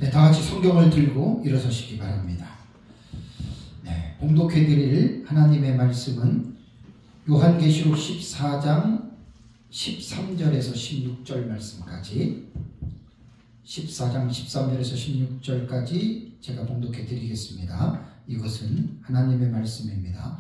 네, 다 같이 성경을 들고 일어서시기 바랍니다. 네, 봉독해 드릴 하나님의 말씀은 요한계시록 14장 13절에서 16절 말씀까지 14장 13절에서 16절까지 제가 봉독해 드리겠습니다. 이것은 하나님의 말씀입니다.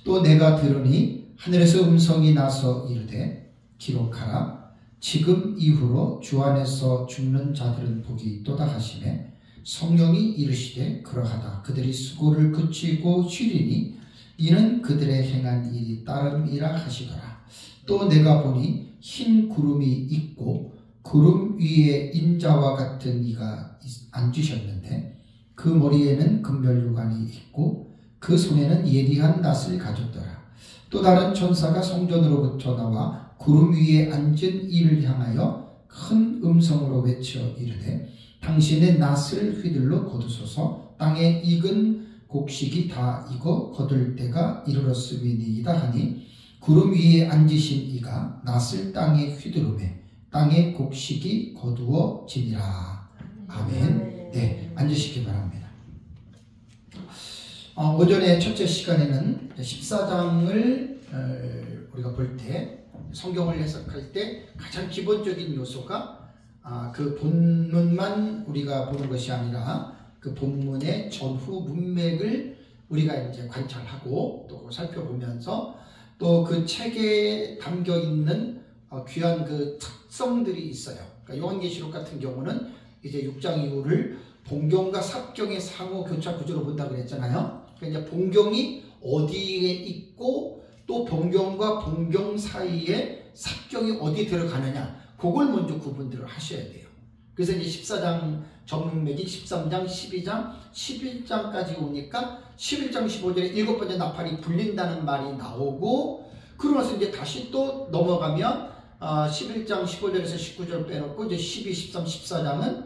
또 내가 들으니 하늘에서 음성이 나서 이르되 기록하라. 지금 이후로 주 안에서 죽는 자들은 복이 있도다 하시매 성령이 이르시되 그러하다. 그들이 수고를 그치고 쉬리니 이는 그들의 행한 일이 따름이라 하시더라. 또 내가 보니 흰 구름이 있고 구름 위에 인자와 같은 이가 앉으셨는데 그 머리에는 금멸유관이 있고 그 손에는 예리한 낫을 가졌더라. 또 다른 천사가 성전으로부터 나와 구름 위에 앉은 이를 향하여 큰 음성으로 외쳐 이르되 당신의 낫을 휘둘러 거두소서. 땅에 익은 곡식이 다 익어 거둘 때가 이르렀음이니이다 하니 구름 위에 앉으신 이가 낫을 땅에 휘두르매 땅의 곡식이 거두어지니라. 아멘. 네, 앉으시기 바랍니다. 오전에 첫째 시간에는 14장을 우리가 볼 때 성경을 해석할 때 가장 기본적인 요소가 그 본문만 우리가 보는 것이 아니라 그 본문의 전후 문맥을 우리가 이제 관찰하고 또 살펴보면서 또 그 책에 담겨 있는 귀한 그 특성들이 있어요. 그러니까 요한계시록 같은 경우는 이제 6장 이후를 본경과 삽경의 상호 교차 구조로 본다 그랬잖아요. 그러니까 이제 본경이 어디에 있고 또 본경과 본경 사이에 삽경이 어디 들어가느냐, 그걸 먼저 구분들을 하셔야 돼요. 그래서 이제 14장 전문맥이 13장, 12장, 11장까지 오니까 11장 15절에 7번째 나팔이 불린다는 말이 나오고, 그러면서 이제 다시 또 넘어가면 11장 15절에서 19절 빼놓고 이제 12, 13, 14장은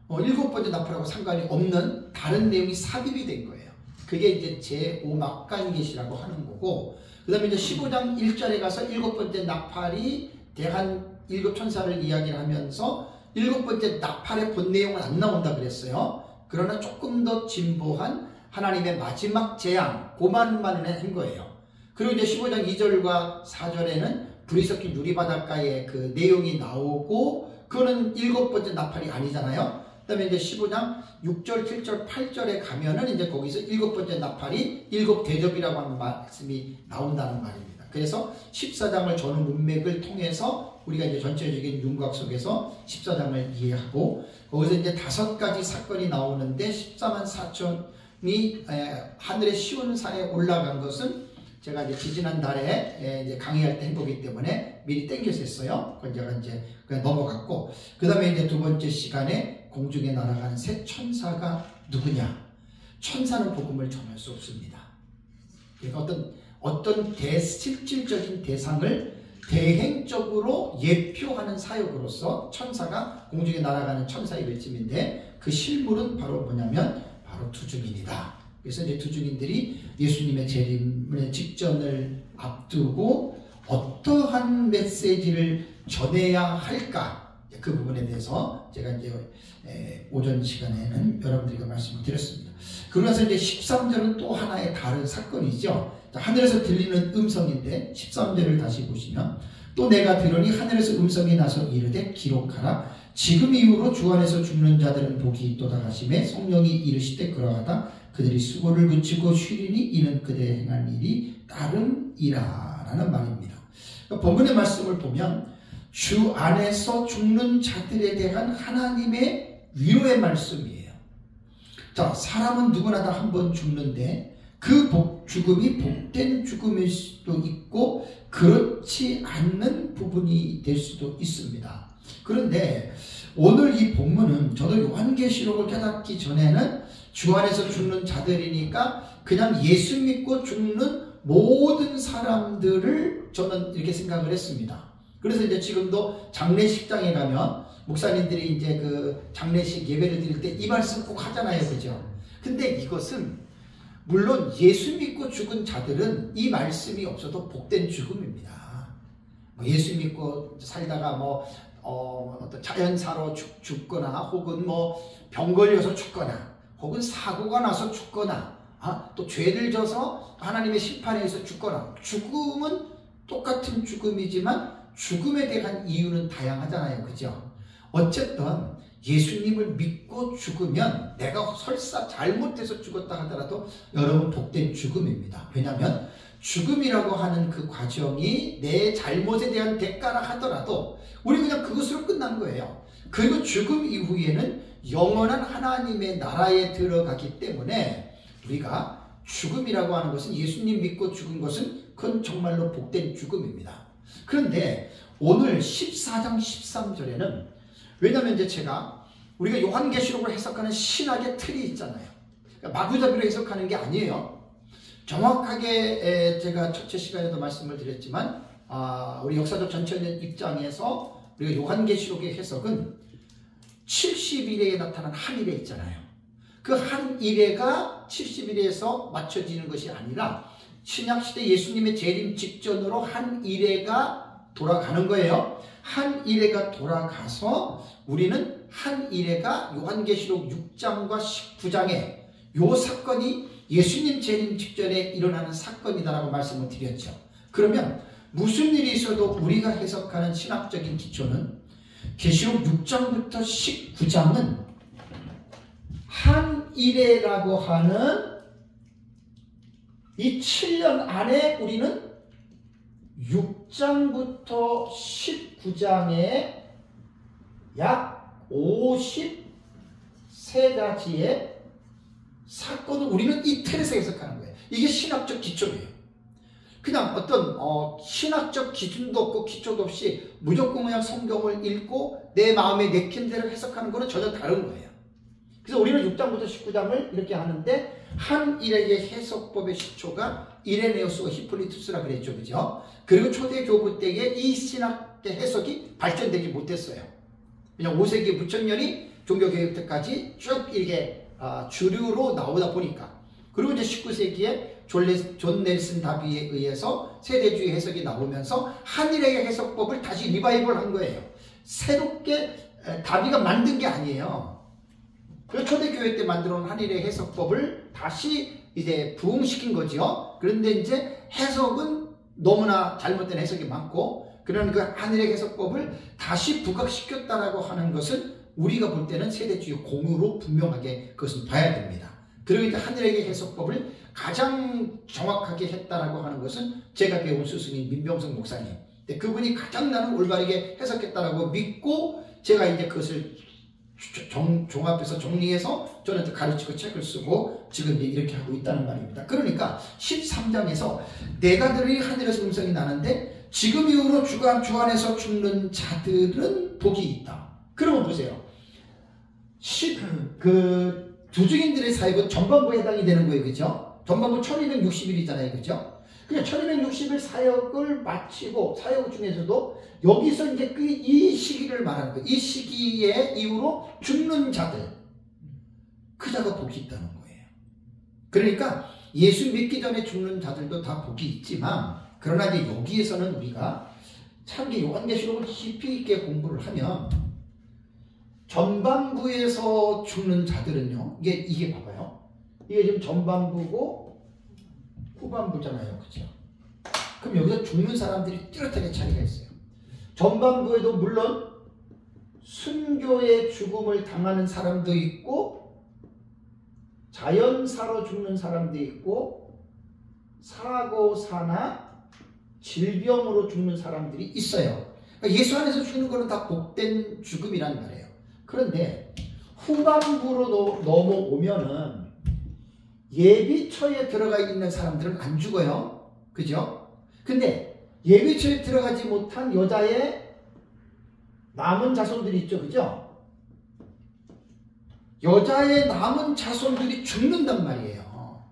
7번째 나팔하고 상관이 없는 다른 내용이 삽입이 된 거예요. 그게 이제 제5막간계시라고 하는 거고, 그 다음에 이제 15장 1절에 가서 7번째 나팔이 대한 7천사를 이야기를 하면서 7번째 나팔의 본 내용은 안 나온다 그랬어요. 그러나 조금 더 진보한 하나님의 마지막 재앙, 그만만 한 거예요. 그리고 이제 15장 2절과 4절에는 불이 섞인 유리바닷가의 그 내용이 나오고, 그거는 7번째 나팔이 아니잖아요. 그 다음에 이제 15장 6절, 7절, 8절에 가면은 이제 거기서 7번째 나팔이 7대접이라고 하는 말씀이 나온다는 말입니다. 그래서 14장을 전후 문맥을 통해서 우리가 이제 전체적인 윤곽 속에서 14장을 이해하고, 거기서 이제 5가지 사건이 나오는데 14만 4천이 하늘의 시온산에 올라간 것은 제가 이제 지지난 달에 이제 강의할 때 해보기 때문에 미리 땡겨서 했어요. 그건 제가 이제 그냥 넘어갔고, 그 다음에 이제 두 번째 시간에 공중에 날아가는 새 천사가 누구냐? 천사는 복음을 전할 수 없습니다. 그러니까 어떤 실질적인 대상을 대행적으로 예표하는 사역으로서 천사가 공중에 날아가는 천사의 외침인데, 그 실물은 바로 뭐냐면 바로 투중인이다. 그래서 이제 투중인들이 예수님의 재림의 직전을 앞두고 어떠한 메시지를 전해야 할까, 그 부분에 대해서 제가 이제 오전 시간에는 여러분들에게 말씀을 드렸습니다. 그러면서 이제 13절은 또 하나의 다른 사건이죠. 하늘에서 들리는 음성인데 13절을 다시 보시면, 또 내가 들으니 하늘에서 음성이 나서 이르되 기록하라. 지금 이후로 주 안에서 죽는 자들은 복이 있도다 하시매 성령이 이르시되 그러하다. 그들이 수고를 그치고 쉬리니 이는 그들의 행한 일이 따름이라 라는 말입니다. 그러니까 본문의 말씀을 보면 주 안에서 죽는 자들에 대한 하나님의 위로의 말씀이에요. 자, 사람은 누구나 다 한 번 죽는데 그 죽음이 복된 죽음일 수도 있고 그렇지 않는 부분이 될 수도 있습니다. 그런데 오늘 이 본문은 저도 요한계시록을 깨닫기 전에는 주 안에서 죽는 자들이니까 그냥 예수 믿고 죽는 모든 사람들을 저는 이렇게 생각을 했습니다. 그래서 이제 지금도 장례식장에 가면 목사님들이 이제 그 장례식 예배를 드릴 때 이 말씀 꼭 하잖아요. 그죠? 근데 이것은 물론 예수 믿고 죽은 자들은 이 말씀이 없어도 복된 죽음입니다. 예수 믿고 살다가 어떤 자연사로 죽거나 혹은 뭐 병 걸려서 죽거나 혹은 사고가 나서 죽거나 또 죄를 져서 하나님의 심판에 의해서 죽거나 죽음은 똑같은 죽음이지만 죽음에 대한 이유는 다양하잖아요. 그죠? 어쨌든 예수님을 믿고 죽으면 내가 설사 잘못해서 죽었다 하더라도 여러분 복된 죽음입니다. 왜냐하면 죽음이라고 하는 그 과정이 내 잘못에 대한 대가라 하더라도 우리 그냥 그것으로 끝난 거예요. 그리고 죽음 이후에는 영원한 하나님의 나라에 들어가기 때문에 우리가 죽음이라고 하는 것은 예수님 믿고 죽은 것은 그건 정말로 복된 죽음입니다. 그런데 오늘 14장 13절에는 왜냐하면 이제 우리가 요한계시록을 해석하는 신학의 틀이 있잖아요. 그러니까 마구잡이로 해석하는 게 아니에요. 정확하게 제가 첫째 시간에도 말씀을 드렸지만 우리 역사적 전체적인 입장에서 우리가 요한계시록의 해석은 70일에 나타난 한 일에 있잖아요. 그 한 일회가 70일에서 맞춰지는 것이 아니라 신약시대 예수님의 재림 직전으로 한 일회가 돌아가는 거예요. 한 일회가 돌아가서 우리는 한 일회가 요한계시록 6장과 19장에 요 사건이 예수님 재림 직전에 일어나는 사건이다라고 말씀을 드렸죠. 그러면 무슨 일이 있어도 우리가 해석하는 신학적인 기초는 계시록 6장부터 19장은 한 일회라고 하는 이 7년 안에 우리는 6장부터 19장에 약 53가지의 사건을 우리는 이 틀에서 해석하는 거예요. 이게 신학적 기초예요. 그냥 어떤 신학적 기준도 없고 기초도 없이 무조건 그냥 성경을 읽고 내 마음에 내킨 대로 해석하는 거는 전혀 다른 거예요. 그래서 우리는 6장부터 19장을 이렇게 하는데 한 일의 해석법의 시초가 이레네우스와 히폴리투스라 그랬죠. 그죠? 그리고 초대 교부 때에 이 신학의 해석이 발전되지 못했어요. 그냥 5세기 부천년이 종교개혁 때까지 쭉 이렇게 주류로 나오다 보니까. 그리고 이제 19세기에 존 넬슨 다비에 의해서 세대주의 해석이 나오면서 한일의 해석법을 다시 리바이벌 한 거예요. 새롭게 다비가 만든 게 아니에요. 그 초대교회 때 만들어 놓은 한일의 해석법을 다시 이제 부흥시킨 거죠. 그런데 이제 해석은 너무나 잘못된 해석이 많고, 그런 그 한일의 해석법을 다시 부각시켰다라고 하는 것은 우리가 볼 때는 세대주의 공으로 분명하게 그것은 봐야 됩니다. 그리고 이제 한일의 해석법을 가장 정확하게 했다라고 하는 것은 제가 배운 스승인 민병성 목사님. 그분이 가장 나는 올바르게 해석했다라고 믿고 제가 이제 그것을 종합해서 정리해서 저한테 가르치고 책을 쓰고 지금 이렇게 하고 있다는 말입니다. 그러니까 13장에서 내가 들으니 하늘에서 음성이 나는데 지금 이후로 주 안에서 죽는 자들은 복이 있다. 그러면 보세요. 두 증인들의 사역은 전반부에 해당이 되는 거예요. 그죠? 전반부 1260일이잖아요. 그죠? 그냥 1260일 사역을 마치고 사역 중에서도 여기서 이제 이 시기를 말하는 거예요. 이 시기에 이후로 죽는 자들, 그 자가 복이 있다는 거예요. 그러니까 예수 믿기 전에 죽는 자들도 다 복이 있지만, 그러나 이제 여기에서는 우리가 참 요한계시록을 깊이 있게 공부를 하면 전반부에서 죽는 자들은요, 이게 봐봐요. 이게 지금 전반부고 후반부잖아요. 그죠? 그럼 여기서 죽는 사람들이 뚜렷하게 차이가 있어요. 전반부에도 물론 순교의 죽음을 당하는 사람도 있고, 자연사로 죽는 사람도 있고, 사고사나 질병으로 죽는 사람들이 있어요. 그러니까 예수 안에서 죽는 거는 다 복된 죽음이란 말이에요. 그런데 후반부로 넘어오면은 예비처에 들어가 있는 사람들은 안 죽어요. 그죠? 근데 예비처에 들어가지 못한 여자의 남은 자손들이 있죠. 그죠? 여자의 남은 자손들이 죽는단 말이에요.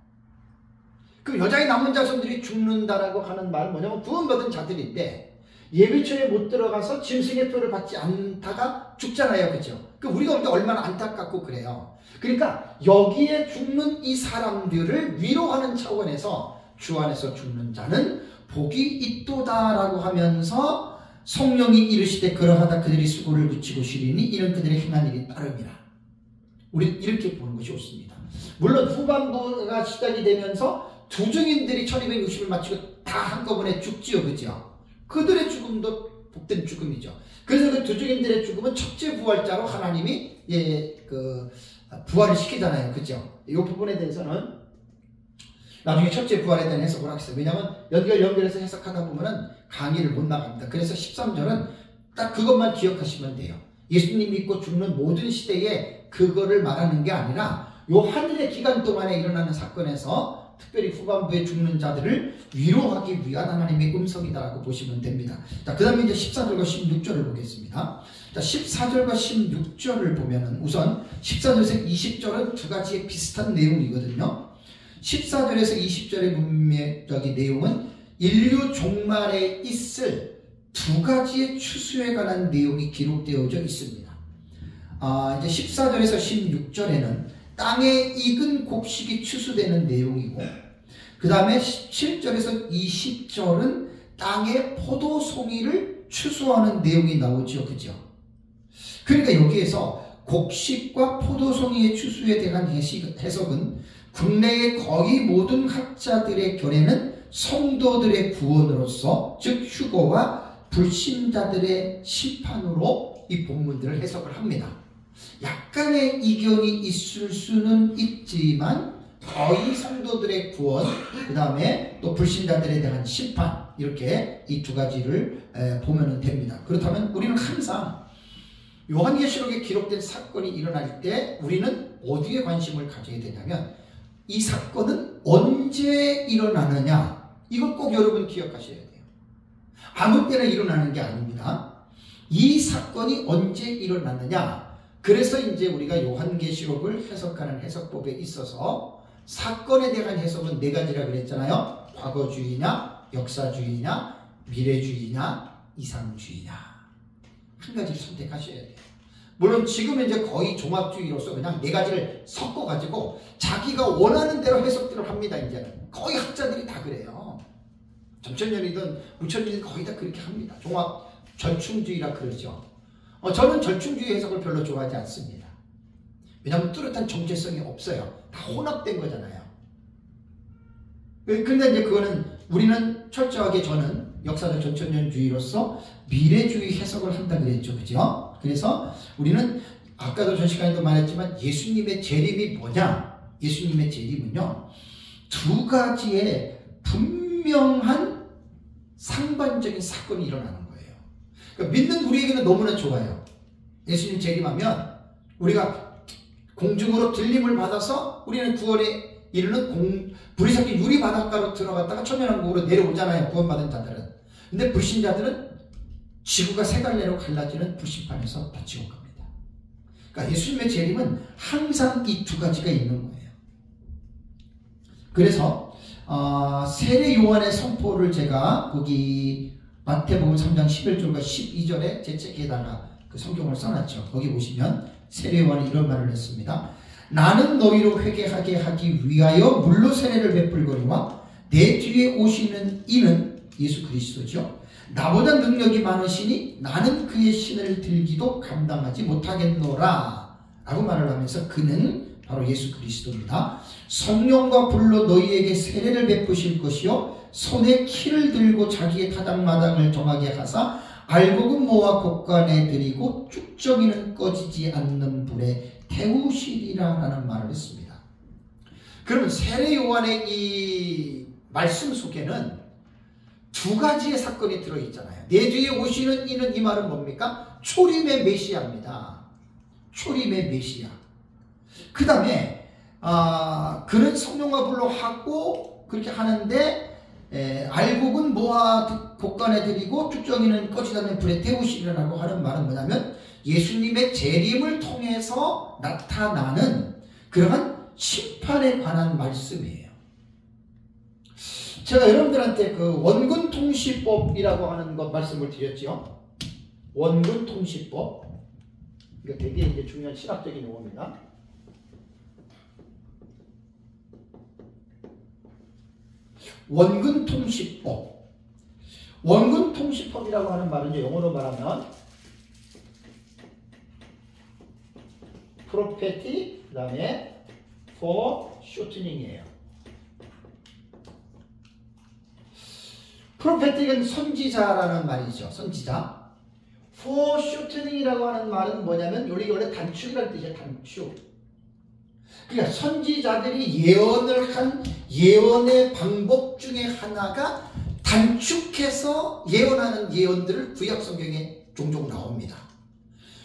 그 여자의 남은 자손들이 죽는다라고 하는 말은 뭐냐면 구원받은 자들인데 예비처에 못 들어가서 짐승의 표를 받지 않다가 죽잖아요. 그죠? 우리가 볼 때 얼마나 안타깝고 그래요. 그러니까 여기에 죽는 이 사람들을 위로하는 차원에서 주 안에서 죽는 자는 복이 있도다라고 하면서 성령이 이르시되 그러하다 그들이 수고를 붙이고 쉬리니 이는 그들의 행한 일이 따름이라. 우리 이렇게 보는 것이 옳습니다. 물론 후반부가 시작이 되면서 두 증인들이 1260을 마치고 다 한꺼번에 죽지요. 그죠? 그들의 죽음도 복된 죽음이죠. 그래서 그 두 증인들의 죽음은 첫째 부활자로 하나님이 부활을 시키잖아요. 그죠? 이 부분에 대해서는 나중에 첫째 부활에 대한 해석을 하겠어요. 왜냐하면 연결해서 해석하다 보면은 강의를 못 나갑니다. 그래서 13절은 딱 그것만 기억하시면 돼요. 예수님 믿고 죽는 모든 시대에 그거를 말하는 게 아니라 요 한일의 기간 동안에 일어나는 사건에서 특별히 후반부에 죽는 자들을 위로하기 위한 하나님의 음성이다라고 보시면 됩니다. 자, 그 다음에 이제 14절과 16절을 보겠습니다. 자, 14절과 16절을 보면은 우선 14절에서 20절은 두 가지의 비슷한 내용이거든요. 14절에서 20절의 문맥적인 내용은 인류 종말에 있을 두 가지의 추수에 관한 내용이 기록되어져 있습니다. 이제 14절에서 16절에는 땅에 익은 곡식이 추수되는 내용이고, 그 다음에 17절에서 20절은 땅에 포도송이를 추수하는 내용이 나오죠. 그죠? 그러니까 여기에서 곡식과 포도송이의 추수에 대한 해석은 국내의 거의 모든 학자들의 견해는 성도들의 구원으로서, 즉 휴거와 불신자들의 심판으로 이 본문들을 해석을 합니다. 약간의 이견이 있을 수는 있지만 거의 성도들의 구원, 그 다음에 또 불신자들에 대한 심판, 이렇게 이 두 가지를 보면 됩니다. 그렇다면 우리는 항상 요한계시록에 기록된 사건이 일어날 때 우리는 어디에 관심을 가져야 되냐면 이 사건은 언제 일어나느냐, 이걸 꼭 여러분 기억하셔야 돼요. 아무 때나 일어나는 게 아닙니다. 이 사건이 언제 일어났느냐. 그래서 이제 우리가 요한계시록을 해석하는 해석법에 있어서 사건에 대한 해석은 네 가지라 그랬잖아요. 과거주의냐, 역사주의냐, 미래주의냐, 이상주의냐. 한 가지를 선택하셔야 돼요. 물론 지금은 이제 거의 종합주의로서 그냥 네 가지를 섞어가지고 자기가 원하는 대로 해석들을 합니다. 이제는 거의 학자들이 다 그래요. 전천년이든 무천년이든 거의 다 그렇게 합니다. 종합 절충주의라 그러죠. 저는 절충주의 해석을 별로 좋아하지 않습니다. 왜냐하면 뚜렷한 정체성이 없어요. 다 혼합된 거잖아요. 근데 이제 그거는 우리는 철저하게 저는 역사적 전천년주의로서 미래주의 해석을 한다 그랬죠. 그죠? 그래서 우리는 아까도 전 시간에도 말했지만 예수님의 재림이 뭐냐? 예수님의 재림은요, 두 가지의 분명한 상반적인 사건이 일어나는 거예요. 그러니까 믿는 우리에게는 너무나 좋아요. 예수님 재림하면 우리가 공중으로 들림을 받아서 우리는 구원에 이르는 불이 섞인 유리 바닷가로 들어갔다가 천년왕국으로 내려오잖아요. 구원받은 자들은. 근데 불신자들은 지구가 세 갈래로 갈라지는 불심판에서 다 지옥 갑니다. 그러니까 예수님의 재림은 항상 이 두 가지가 있는 거예요. 그래서 세례 요한의 선포를 제가 거기 마태복음 3장 11절과 12절에 제 책에다가 그 성경을 써놨죠. 거기 보시면 세례 요한이 이런 말을 했습니다. 나는 너희로 회개하게 하기 위하여 물로 세례를 베풀거니와 내 뒤에 오시는 이는 예수 그리스도죠. 나보다 능력이 많으시니 나는 그의 신을 들기도 감당하지 못하겠노라 라고 말을 하면서 그는 바로 예수 그리스도입니다. 성령과 불로 너희에게 세례를 베푸실 것이요 손에 키를 들고 자기의 타작마당을 정하게 하사 알곡은 모아 곡간에 들이고 쭉정이는 꺼지지 않는 불에 태우시리라 라는 말을 했습니다. 그러면 세례 요한의 이 말씀 속에는 두 가지의 사건이 들어있잖아요. 내 뒤에 오시는 이는, 이 말은 뭡니까? 초림의 메시아입니다. 초림의 메시아. 그 다음에 그는 성령과 불로 하고 그렇게 하는데 알곡은 모아 곡간에 들이고 쭉정이는 꺼지지 않는 불에 태우시리라고 하는 말은 뭐냐면 예수님의 재림을 통해서 나타나는 그러한 심판에 관한 말씀이에요. 제가 여러분들한테 그 원근통시법이라고 하는 것 말씀을 드렸죠. 원근통시법. 이거 되게 이제 중요한 신학적인 용어입니다. 원근통시법. 원군 통시법이라고 하는 말은 영어로 말하면 프로페티 그 다음에 포쇼트닝이에요. 프로페틱은 선지자라는 말이죠. 선지자. 포쇼트닝이라고 하는 말은 뭐냐면 여기 원래 단축이라는 뜻이에요. 단축. 그러니까 선지자들이 예언을 한 예언의 방법 중에 하나가 단축해서 예언하는 예언들을 구약 성경에 종종 나옵니다.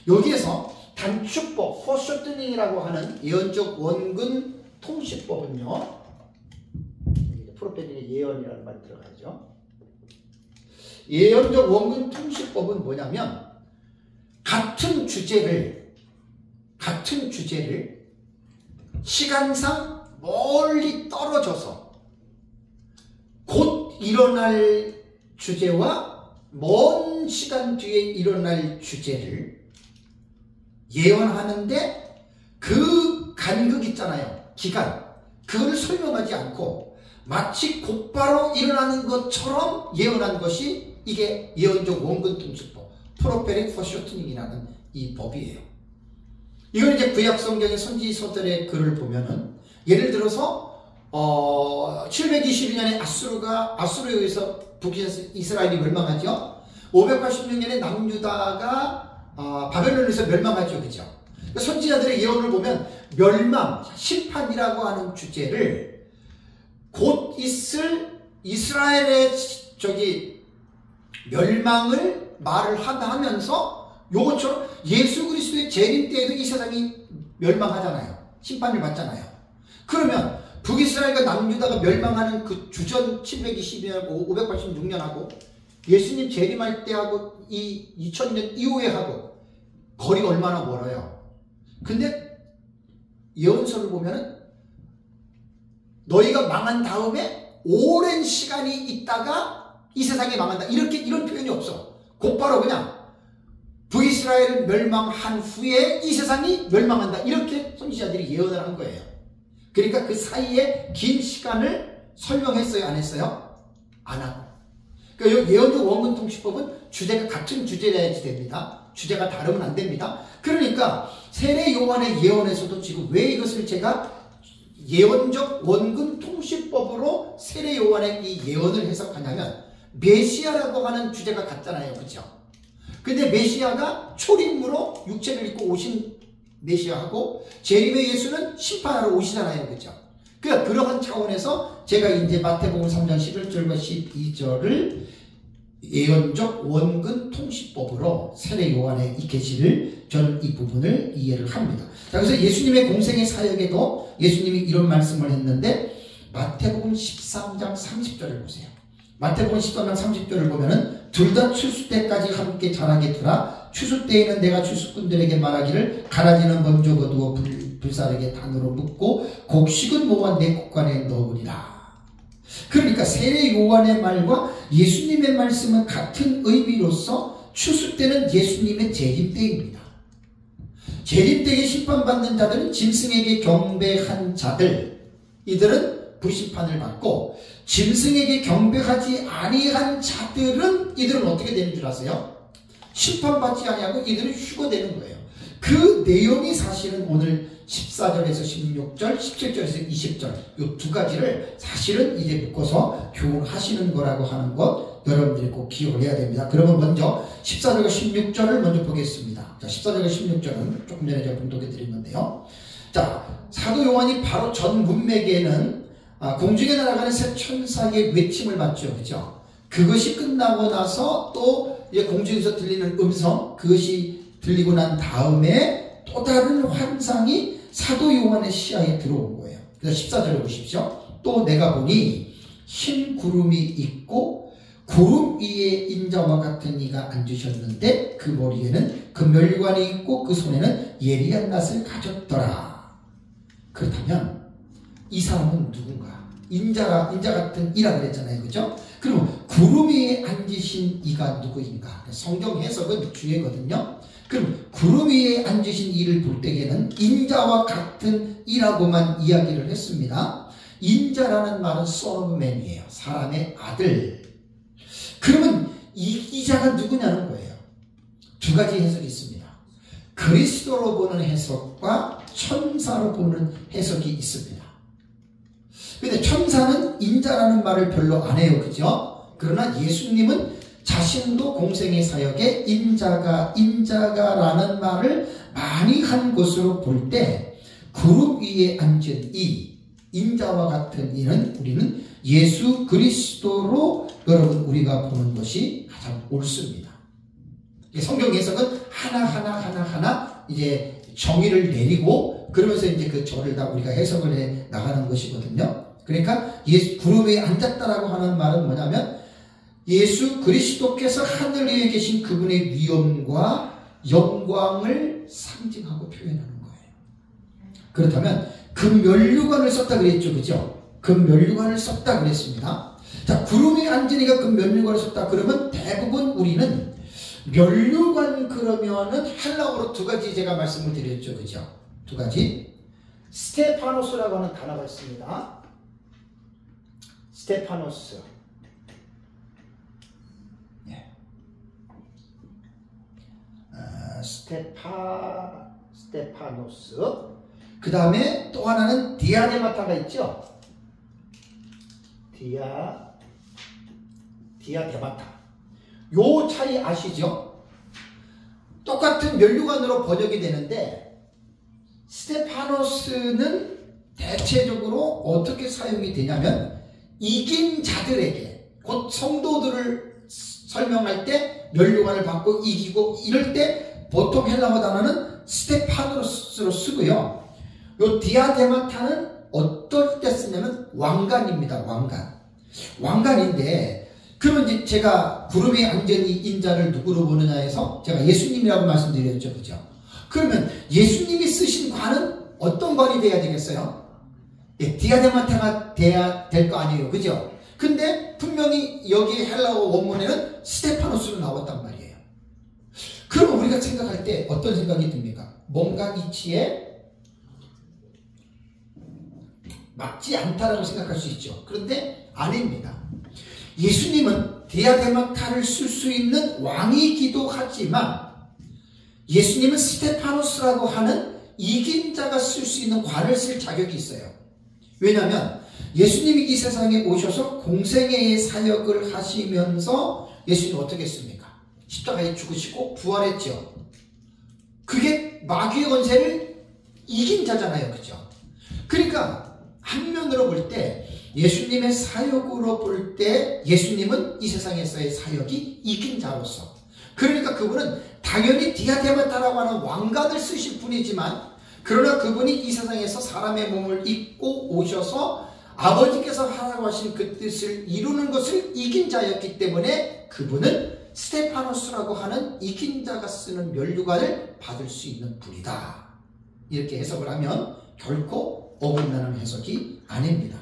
여기에서 단축법, 포쇼트닝이라고 하는 예언적 원근 통시법은요. 프로페틱의 예언이라는 말이 들어가죠. 예언적 원근 통시법은 뭐냐면 같은 주제를 시간상 멀리 떨어져서 곧 일어날 주제와 먼 시간 뒤에 일어날 주제를 예언하는데 그 간극 있잖아요. 기간. 그걸 설명하지 않고 마치 곧바로 일어나는 것처럼 예언한 것이 이게 예언적 원근 통시법, 프로페릭 포쇼트닝이라는 이 법이에요. 이건 이제 구약 성경의 선지서들의 글을 보면은 예를 들어서 722년에 아수르에 의해서 북이스라엘이 멸망하죠. 586년에 남유다가 바벨론에서 멸망하죠. 그죠? 그러니까 선지자들의 예언을 보면 멸망, 심판이라고 하는 주제를 곧 있을 이스라엘의 멸망을 말을 하면서 요것처럼 예수 그리스도의 재림 때에도 이 세상이 멸망하잖아요. 심판을 받잖아요. 그러면 북이스라엘과 남유다가 멸망하는 그 주전 722년하고 586년하고 예수님 재림할 때하고 이 2000년 이후에 하고 거리가 얼마나 멀어요. 근데 예언서를 보면은 너희가 망한 다음에 오랜 시간이 있다가 이 세상이 망한다. 이런 표현이 없어. 곧바로 그냥 북이스라엘 멸망한 후에 이 세상이 멸망한다. 이렇게 선지자들이 예언을 한 거예요. 그러니까 그 사이에 긴 시간을 설명했어요? 안 했어요? 안 하고. 그러니까 예언적 원근 통시법은 주제가 같은 주제여야지 됩니다. 주제가 다르면 안 됩니다. 그러니까 세례 요한의 예언에서도 지금 왜 이것을 제가 예언적 원근 통시법으로 세례 요한의 이 예언을 해석하냐면 메시아라고 하는 주제가 같잖아요. 그렇죠? 근데 메시아가 초림으로 육체를 입고 오신 메시아하고 재림의 예수는 심판하러 오시잖아요. 그렇죠? 그러니까 그러한 차원에서 제가 이제 마태복음 3장 11절과 12절을 예언적 원근 통시법으로 세례 요한의 이 계시를 저는 이 부분을 이해를 합니다. 자, 그래서 예수님의 공생의 사역에도 예수님이 이런 말씀을 했는데 마태복음 13장 30절을 보세요. 마태복음 13장 30절을 보면은 둘 다 추수 때까지 함께 자라게 두라. 추수 때에는 내가 추수꾼들에게 말하기를 가라지는 먼저 거두어 불사르게 단으로 묶고 곡식은 모아 내 곡간에 넣으리라. 그러니까 세례 요한의 말과 예수님의 말씀은 같은 의미로서 추수 때는 예수님의 재림 때입니다. 재림 때에 심판받는 자들은 짐승에게 경배한 자들, 이들은 불심판을 받고 짐승에게 경배하지 아니한 자들은 이들은 어떻게 되는 줄 아세요? 심판받지 아니하고 이들은 휴거되는 거예요. 그 내용이 사실은 오늘 14절에서 16절, 17절에서 20절 이 두 가지를 사실은 이제 묶어서 교훈하시는 거라고 하는 것 여러분들이 꼭 기억을 해야 됩니다. 그러면 먼저 14절과 16절을 먼저 보겠습니다. 자, 14절과 16절은 조금 전에 제가 분독해 드린 건데요. 자, 사도 요한이 바로 전 문맥에는 공중에 날아가는 새 천사의 외침을 받죠. 그죠? 그것이 끝나고 나서 또 이제 공중에서 들리는 음성, 그것이 들리고 난 다음에 또 다른 환상이 사도 요한의 시야에 들어온 거예요. 그래서 14절을 보십시오. 또 내가 보니 흰 구름이 있고 구름 위에 인자와 같은 이가 앉으셨는데 그 머리에는 금멸관이 있고 그 손에는 예리한 낫을 가졌더라. 그렇다면 이 사람은 누군가? 인자 같은 이라 그랬잖아요. 그죠? 그럼 구름 위에 앉으신 이가 누구인가? 성경 해석은 주예거든요. 그럼 구름 위에 앉으신 이를 볼 때에는 인자와 같은 이라고만 이야기를 했습니다. 인자라는 말은 son of man이에요. 사람의 아들. 그러면 이기자가 누구냐는 거예요. 두 가지 해석이 있습니다. 그리스도로 보는 해석과 천사로 보는 해석이 있습니다. 근데 천사는 인자라는 말을 별로 안 해요. 그죠? 그러나 예수님은 자신도 공생의 사역에 인자가라는 말을 많이 한 것으로 볼 때 그룹 위에 앉은 이 인자와 같은 이는 우리는 예수 그리스도로 여러분 우리가 보는 것이 가장 옳습니다. 성경 해석은 하나 이제 정의를 내리고 그러면서 이제 그 절을 다 우리가 해석을 해 나가는 것이거든요. 그러니까 그룹 위에 앉았다라고 하는 말은 뭐냐면 예수 그리스도께서 하늘 위에 계신 그분의 위엄과 영광을 상징하고 표현하는 거예요. 그렇다면 금면류관을 썼다 그랬죠. 그죠? 금면류관을 썼다 그랬습니다. 자, 그룹 위에 앉은 이가 금면류관을 썼다 그러면 대부분 우리는 면류관 그러면은 헬라어로 두 가지 제가 말씀을 드렸죠. 그죠? 두 가지. 스테파노스라고 하는 단어가 있습니다. 스테파노스. 스테파노스. 그 다음에 또 하나는 디아데마타가 있죠. 디아데마타. 요 차이 아시죠? 똑같은 면류관으로 번역이 되는데 스테파노스는 대체적으로 어떻게 사용이 되냐면 이긴 자들에게 곧 성도들을 설명할 때 면류관을 받고 이기고 이럴 때 보통 헬라어 단어는 스테파노스로 쓰고요. 요 디아데마타는 어떨 때 쓰냐면 왕관입니다. 왕관인데 그러면 이제 제가 그룹에 앉은 이 인자를 누구로 보느냐 해서 제가 예수님이라고 말씀드렸죠. 그죠? 그러면 예수님이 쓰신 관은 어떤 관이 돼야 되겠어요? 예, 디아데마타가 돼야 될 거 아니에요. 그죠? 근데 분명히 여기 헬라어 원문에는 스테파노스로 나왔단 말이에요. 그러면 우리가 생각할 때 어떤 생각이 듭니까? 뭔가 이치에 맞지 않다라고 생각할 수 있죠. 그런데 아닙니다. 예수님은 디아데마타를 쓸 수 있는 왕이기도 하지만 예수님은 스테파노스라고 하는 이긴 자가 쓸 수 있는 관을 쓸 자격이 있어요. 왜냐하면 예수님이 이 세상에 오셔서 공생애의 사역을 하시면서 예수님은 어떻게 했습니까? 십자가에 죽으시고 부활했죠. 그게 마귀의 권세를 이긴 자잖아요. 그죠? 그러니까 한면으로 볼 때 예수님의 사역으로 볼 때 예수님은 이 세상에서의 사역이 이긴 자로서 그러니까 그분은 당연히 디아데마타라고 하는 왕관을 쓰실 분이지만 그러나 그분이 이 세상에서 사람의 몸을 입고 오셔서 아버지께서 하라고 하신 그 뜻을 이루는 것을 이긴 자였기 때문에 그분은 스테파노스라고 하는 이긴 자가 쓰는 면류관을 받을 수 있는 분이다. 이렇게 해석을 하면 결코 어긋나는 해석이 아닙니다.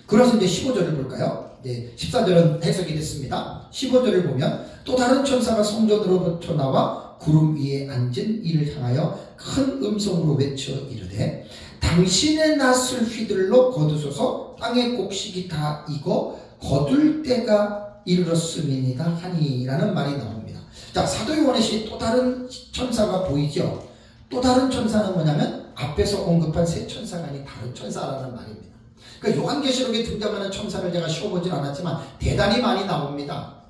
그래서 이제 15절을 볼까요? 네, 14절은 해석이 됐습니다. 15절을 보면 또 다른 천사가 성전으로부터 나와 구름 위에 앉은 이를 향하여 큰 음성으로 외쳐 이르되 당신의 낫을 휘둘러 거두소서 땅의 곡식이 다 익어 거둘 때가 이르렀음이니이다 하니라는 말이 나옵니다. 자, 사도 요한의 또 다른 천사가 보이죠. 또 다른 천사는 뭐냐면 앞에서 언급한 세 천사가 아닌 다른 천사라는 말입니다. 그러니까 요한계시록에 등장하는 천사를 제가 쉬어보진 않았지만 대단히 많이 나옵니다.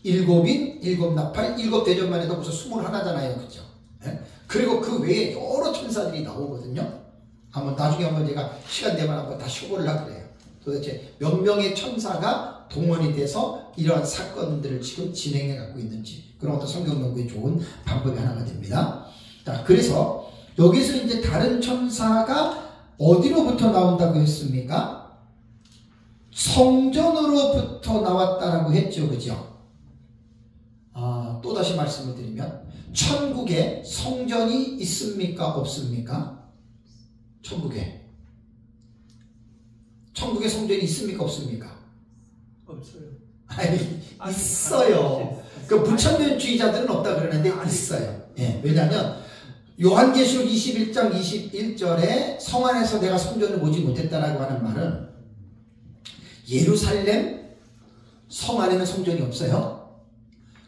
일곱인, 일곱 나팔, 일곱 대접만 해도 벌써 21잖아요. 그죠? 네? 그리고 그 외에 여러 천사들이 나오거든요. 나중에 한번 제가 시간 되면 한번 다 쉬어보려고 그래요. 도대체 몇 명의 천사가 동원이 돼서 이러한 사건들을 지금 진행해 갖고 있는지 그런 것도 성경 연구에 좋은 방법이 하나가 됩니다. 자, 그래서 여기서 이제 다른 천사가 어디로부터 나온다고 했습니까? 성전으로부터 나왔다라고 했죠. 그죠? 또다시 말씀을 드리면 천국에 성전이 있습니까? 없습니까? 천국에 성전이 있습니까? 없습니까? 없어요. 아니, 있어요. 그 무천년주의자들은 없다 그러는데 있어요. 예, 왜냐하면 요한계시록 21장 21절에 성 안에서 내가 성전을 보지 못했다라고 하는 말은 예루살렘 성 안에는 성전이 없어요?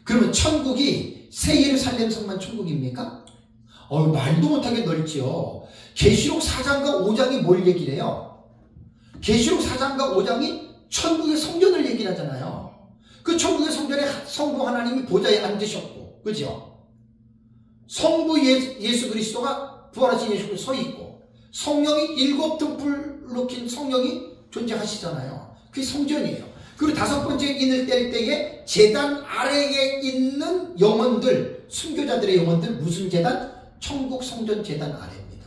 그러면 천국이 새 예루살렘 성만 천국입니까? 말도 못하게 넓지요. 계시록 4장과 5장이 뭘 얘기를 해요? 계시록 4장과 5장이 천국의 성전을 얘기를 하잖아요. 그 천국의 성전에 성부 하나님이 보좌에 앉으셨고, 그죠? 성부 예수 그리스도가 부활하신 예수 그리스도 서 있고, 성령이 7 등불로 킨 성령이 존재하시잖아요. 그게 성전이에요. 그리고 5번째 인을 뗄 때에 제단 아래에 있는 영혼들, 순교자들의 영혼들, 무슨 제단? 천국 성전 제단 아래입니다.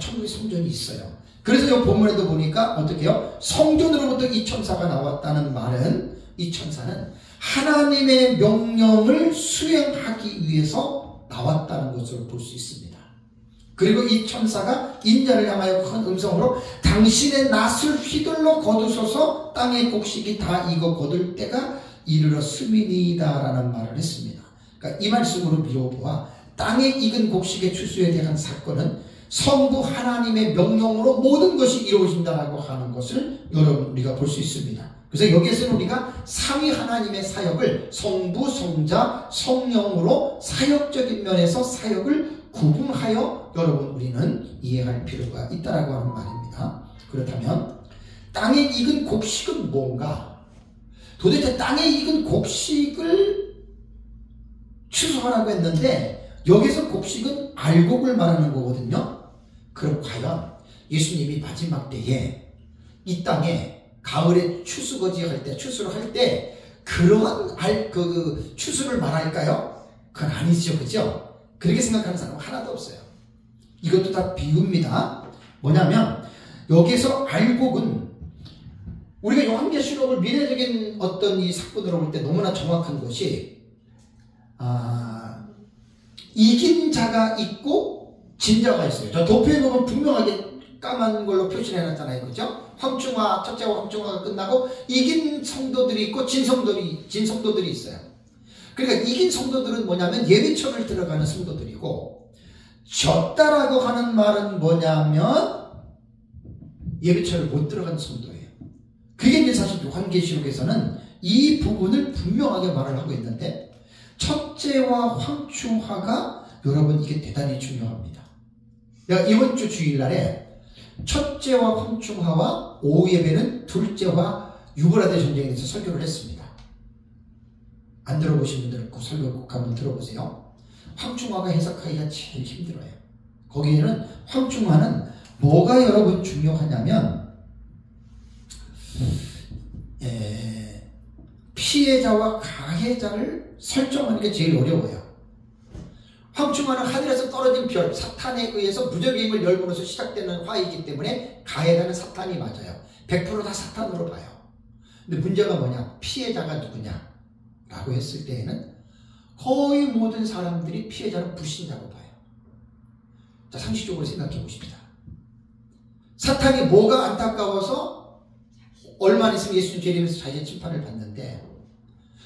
천국의 성전이 있어요. 그래서 이 본문에도 보니까 어떻게 해요? 성전으로부터 이 천사가 나왔다는 말은, 이 천사는 하나님의 명령을 수행하기 위해서 나왔다는 것으로 볼 수 있습니다. 그리고 이 천사가 인자를 향하여 큰 음성으로 당신의 낫을 휘둘러 거두소서, 땅의 곡식이 다 익어 거둘 때가 이르렀음이니이다 라는 말을 했습니다. 그러니까 이 말씀으로 미뤄보아 땅에 익은 곡식의 추수에 대한 사건은 성부 하나님의 명령으로 모든 것이 이루어진다라고 하는 것을 여러분 우리가 볼 수 있습니다. 그래서 여기에서는 우리가 삼위 하나님의 사역을 성부, 성자, 성령으로 사역적인 면에서 사역을 구분하여 여러분 우리는 이해할 필요가 있다라고 하는 말입니다. 그렇다면 땅에 익은 곡식은 뭔가? 도대체 땅에 익은 곡식을 추수하라고 했는데 여기서 곡식은 알곡을 말하는 거거든요. 그럼 과연 예수님이 마지막 때에 이 땅에 가을에 추수를 할 때 그러한 추수를 말할까요? 그건 아니죠, 그죠? 그렇게 생각하는 사람은 하나도 없어요. 이것도 다 비유입니다. 뭐냐면 여기서 알곡은 우리가 요한계시록을 미래적인 어떤 이 사건으로 볼 때 너무나 정확한 것이 이긴 자가 있고 진 자가 있어요. 저 도표에 보면 분명하게 까만 걸로 표시를 해놨잖아요. 그죠? 황충화, 첫째와 황충화가 끝나고 이긴 성도들이 있고 진 성도들이 있어요. 그러니까 이긴 성도들은 뭐냐면 예비처를 들어가는 성도들이고, 졌다라고 하는 말은 뭐냐면 예비처를 못 들어간 성도예요. 그게 이제 사실 요한계시록에서는 이 부분을 분명하게 말을 하고 있는데, 첫째와 황충화가 여러분 이게 대단히 중요합니다. 내가 이번 주 주일날에 첫째와 황충화와 오후 예배는 둘째와 유브라데 전쟁에 대해서 설교를 했습니다. 안 들어보신 분들은 꼭 설교 꼭 한번 들어보세요. 황충화가 해석하기가 제일 힘들어요. 거기에는 황충화는 뭐가 여러분 중요하냐면 피해자와 가해자를 설정하는 게 제일 어려워요. 황충화는 하늘에서 떨어진 별, 사탄에 의해서 무적의 힘을 열므로서 시작되는 화이기 때문에 가해자는 사탄이 맞아요. 100% 다 사탄으로 봐요. 근데 문제가 뭐냐? 피해자가 누구냐? 라고 했을 때에는 거의 모든 사람들이 피해자는 불신자고 봐요. 자, 상식적으로 생각해 보십시다. 사탄이 뭐가 안타까워서 얼마 안 있으면 예수님 재림에서 자기의 심판을 받는데,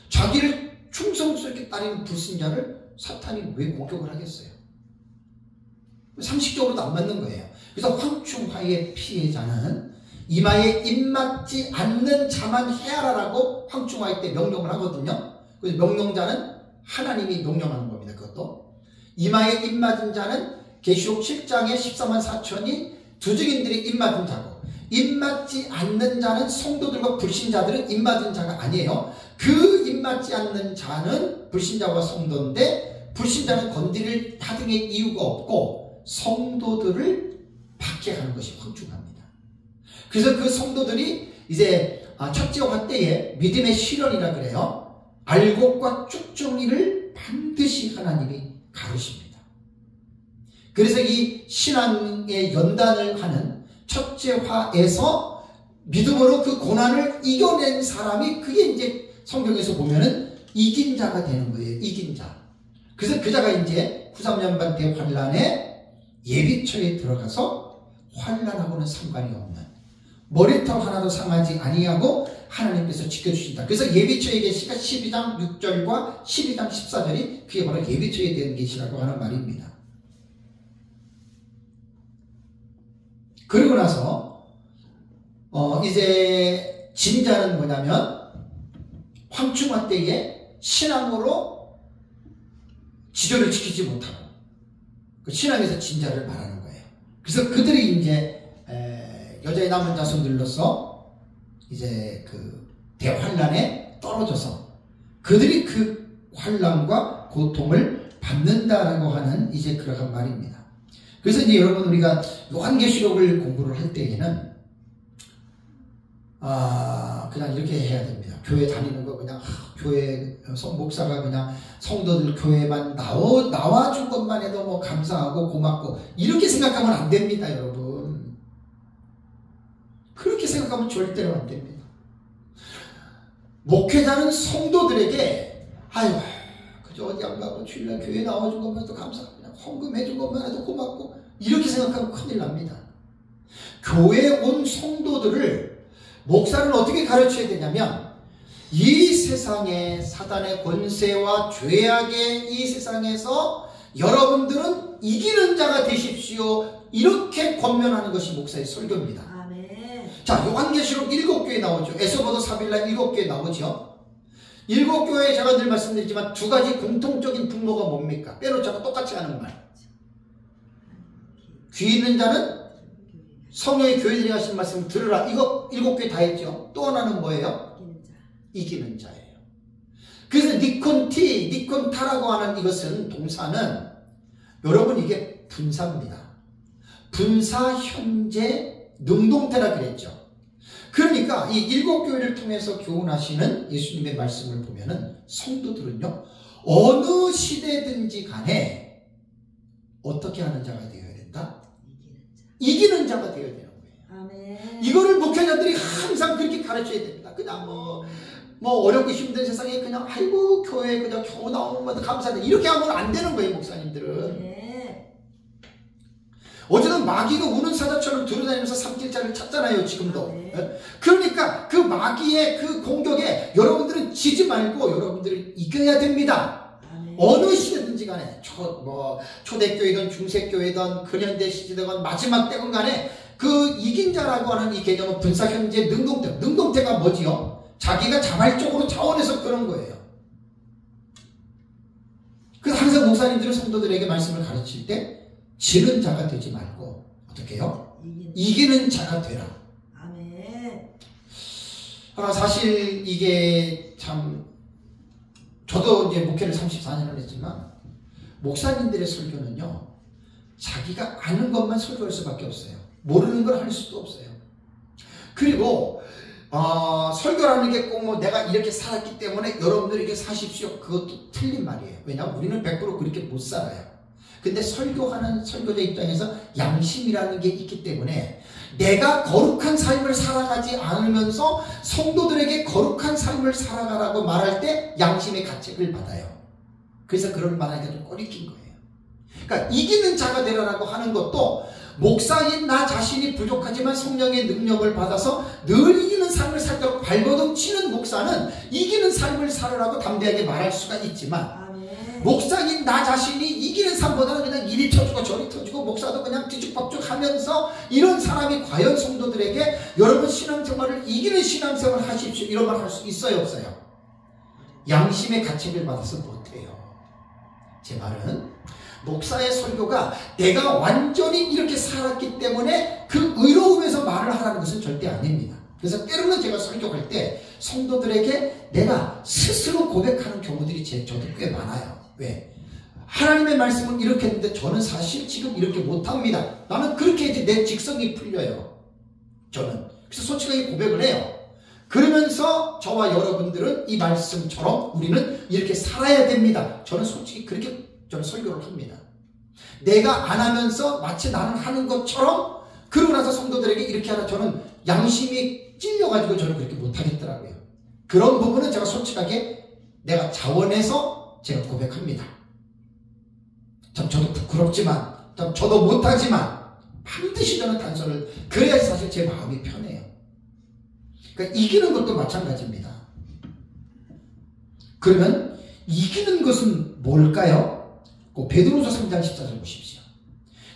자기를 충성스럽게 따르는 불신자를 사탄이 왜 공격을 하겠어요? 상식적으로도 안 맞는 거예요. 그래서 황충화의 피해자는 이마에 입맞지 않는 자만 해하라라고 황충화의 때 명령을 하거든요. 그래서 명령자는 하나님이 명령하는 겁니다. 그것도 이마에 입맞은 자는 계시록 7장에 14만 4천이 두 증인들이 입맞은 자고, 입맞지 않는 자는 성도들과 불신자들은 입맞은 자가 아니에요. 그 입맞지 않는 자는 불신자와 성도인데, 불신자는 건드릴 하등의 이유가 없고 성도들을 박해하는 것이 황충합니다. 그래서 그 성도들이 이제 첫째 화 때에 믿음의 실현이라 그래요. 알곡과 쭉정이를 반드시 하나님이 가르십니다. 그래서 이 신앙의 연단을 하는 첫째 화에서 믿음으로 그 고난을 이겨낸 사람이, 그게 이제 성경에서 보면은 이긴 자가 되는 거예요. 이긴 자. 그래서 그 자가 이제 후3년반 대환란의 예비처에 들어가서 환란하고는 상관이 없는, 머리털 하나도 상하지 아니하고 하나님께서 지켜주신다. 그래서 예비처의 계시가 12장 6절과 12장 14절이 그게 바로 예비처에 대한 계시라고 하는 말입니다. 그리고 나서 이제 진자는 뭐냐면 황충화 때에 신앙으로 지조를 지키지 못하고 그 신앙에서 진자를 말하는 거예요. 그래서 그들이 이제 여자의 남은 자손들로서 이제 그 대환란에 떨어져서 그들이 그 환란과 고통을 받는다라고 하는 이제 그러한 말입니다. 그래서 이제 여러분 우리가 요한계시록을 공부를 할 때에는 그냥 이렇게 해야 됩니다. 교회 다니는 거 그냥 교회 목사가 그냥 성도들 교회만 나와준 것만 해도 뭐 감사하고 고맙고 이렇게 생각하면 안 됩니다, 여러분. 그렇게 생각하면 절대로 안 됩니다. 목회자는 성도들에게 아유 그저 어디 안 가고 주일날 교회 나와준 것만 해도 감사하고 그냥 헌금해준 것만 해도 고맙고 이렇게 생각하면 큰일 납니다. 교회에 온 성도들을 목사는 어떻게 가르쳐야 되냐면 이 세상의 사단의 권세와 죄악의 이 세상에서 여러분들은 이기는 자가 되십시오. 이렇게 권면하는 것이 목사의 설교입니다. 아멘. 자, 요한계시록 7교회 나오죠. 에스더서 3일날 7교회 나오죠. 7교회에 제가 늘 말씀드리지만 두 가지 공통적인 분모가 뭡니까? 빼놓자고 똑같이 하는 말. 귀 있는 자는 성령의 교회들이 하신 말씀 들으라. 이거 7교회 다 했죠. 또 하나는 뭐예요? 이기는 자예요. 그래서 니콘티, 니콘타라고 하는 이것은 동사는 여러분 이게 분사입니다. 분사, 현재, 능동태라 그랬죠. 그러니까 이 7교회를 통해서 교훈하시는 예수님의 말씀을 보면은 성도들은요 어느 시대든지 간에 어떻게 하는 자가 되어야 된다? 이기는 자가 되어야 되는 거예요. 아멘. 이거를 목회자들이 항상 그렇게 가르쳐야 됩니다. 그냥 뭐 어렵고 힘든 세상에 그냥 아이고 교회 그냥 겨우 나오는 것도 감사하다 이렇게 하면 안 되는 거예요, 목사님들은. 네. 어제는 마귀가 우는 사자처럼 돌아다니면서 삼킬자를 찾잖아요, 지금도. 네. 그러니까 그 마귀의 그 공격에 여러분들은 지지 말고 여러분들은 이겨야 됩니다. 아멘. 어느 시대든지 간에 초대교회든 중세교회든 근현대 시대든 마지막 때건 간에 그 이긴 자라고 하는 이 개념은 분사, 현재, 능동태. 능동태가 뭐지요? 자기가 자발적으로 자원해서 그런 거예요. 그래서 항상 목사님들은 성도들에게 말씀을 가르칠 때 지는 자가 되지 말고 어떻게 해요? 이기는 자가 되라. 아멘. 사실 이게 참 저도 이제 목회를 34년을 했지만 목사님들의 설교는요 자기가 아는 것만 설교할 수밖에 없어요. 모르는 걸 할 수도 없어요. 그리고 설교라는 게 꼭 뭐 내가 이렇게 살았기 때문에 여러분들 이렇게 사십시오. 그것도 틀린 말이에요. 왜냐하면 우리는 100% 그렇게 못 살아요. 근데 설교하는 설교자 입장에서 양심이라는 게 있기 때문에 내가 거룩한 삶을 살아가지 않으면서 성도들에게 거룩한 삶을 살아가라고 말할 때 양심의 가책을 받아요. 그래서 그런 말하기가 좀 꺼리낀 거예요. 그러니까 이기는 자가 되라라고 하는 것도 목사인 나 자신이 부족하지만 성령의 능력을 받아서 늘 이기는 삶을 살도록 발버둥 치는 목사는 이기는 삶을 살으라고 담대하게 말할 수가 있지만 목사인 나 자신이 이기는 삶보다는 그냥 이리 터지고 저리 터지고 목사도 그냥 뒤죽박죽 하면서 이런 사람이 과연 성도들에게 여러분 신앙생활을 이기는 신앙생활을 하십시오 이런 말 할 수 있어요 없어요? 양심의 가책을 받아서 못해요. 제 말은 목사의 설교가 내가 완전히 이렇게 살았기 때문에 그 의로움에서 말을 하라는 것은 절대 아닙니다. 그래서 때로는 제가 설교할 때 성도들에게 내가 스스로 고백하는 경우들이 저도 꽤 많아요. 왜? 하나님의 말씀은 이렇게 했는데 저는 사실 지금 이렇게 못합니다. 나는 그렇게 이제 내 직성이 풀려요. 저는. 그래서 솔직하게 고백을 해요. 그러면서 저와 여러분들은 이 말씀처럼 우리는 이렇게 살아야 됩니다. 저는 솔직히 그렇게 저는 설교를 합니다. 내가 안 하면서 마치 나는 하는 것처럼 그러고 나서 성도들에게 이렇게 하라 저는 양심이 찔려가지고 저는 그렇게 못하겠더라고요. 그런 부분은 제가 솔직하게 내가 자원해서 제가 고백합니다. 참 저도 부끄럽지만 참 저도 못하지만 반드시 저는 단서를 그래야지 사실 제 마음이 편해요. 그러니까 이기는 것도 마찬가지입니다. 그러면 이기는 것은 뭘까요? 베드로서 3장 14절 보십시오.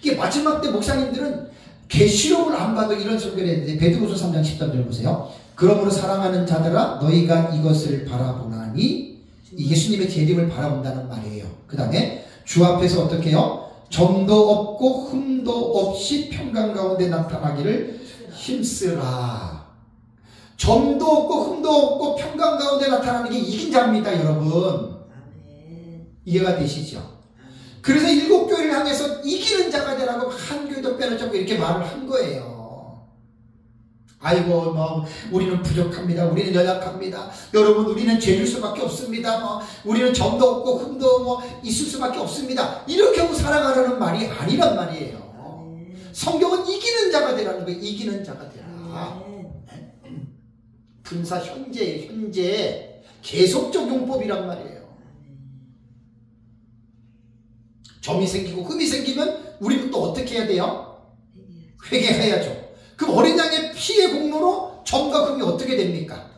이게 마지막 때 목사님들은 계시록을 안 봐도 이런 설교를 했는데 베드로서 3장 13절 보세요. 그러므로 사랑하는 자들아 너희가 이것을 바라보나니 이 예수님의 재림을 바라본다는 말이에요. 그 다음에 주 앞에서 어떻게 해요? 점도 없고 흠도 없이 평강 가운데 나타나기를 힘쓰라. 점도 없고 흠도 없고 평강 가운데 나타나는 게 이긴 자입니다, 여러분. 이해가 되시죠? 그래서 7교회를 향해서 이기는 자가 되라고 한 교회도 빼놓자고 이렇게 말을 한 거예요. 아이고 뭐 우리는 부족합니다. 우리는 연약합니다. 여러분 우리는 죄질 수밖에 없습니다. 뭐 우리는 점도 없고 흠도 뭐 있을 수밖에 없습니다. 이렇게 하고 살아가라는 말이 아니란 말이에요. 성경은 이기는 자가 되라는 거예요. 이기는 자가 되라. 분사 현재 계속적 용법이란 말이에요. 점이 생기고 흠이 생기면 우리는 또 어떻게 해야 돼요? 회개해야죠. 그럼 어린 양의 피의 공로로 점과 흠이 어떻게 됩니까?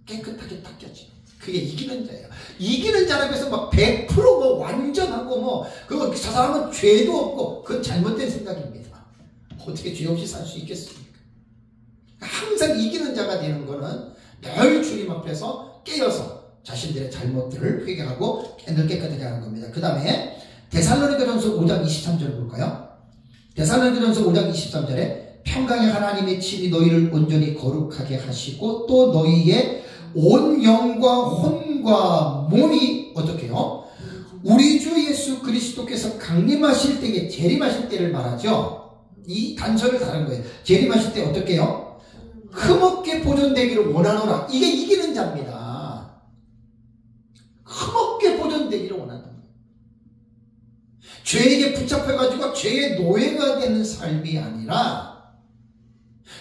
깨끗하게 닦여지죠. 그게 이기는 자예요. 이기는 자라고 해서 막 100% 뭐 완전하고 뭐 저 사람은 죄도 없고 그건 잘못된 생각입니다. 어떻게 죄 없이 살 수 있겠습니까? 항상 이기는 자가 되는 거는 늘 주님 앞에서 깨어서 자신들의 잘못들을 회개하고 늘 깨끗하게 하는 겁니다. 그 다음에 데살로니가전서 5장 23절을 볼까요? 데살로니가전서 5장 23절에 평강의 하나님의 친히 너희를 온전히 거룩하게 하시고 또 너희의 온 영과 혼과 몸이 어떻게 해요? 우리 주 예수 그리스도께서 강림하실 때에 재림하실 때를 말하죠. 이 단서를 다른 거예요. 재림하실 때 어떻게 해요? 흠없게 보존되기를 원하노라. 이게 이기는 자입니다. 흠없게 보존되기를 원한다. 죄에게 붙잡혀가지고 죄의 노예가 되는 삶이 아니라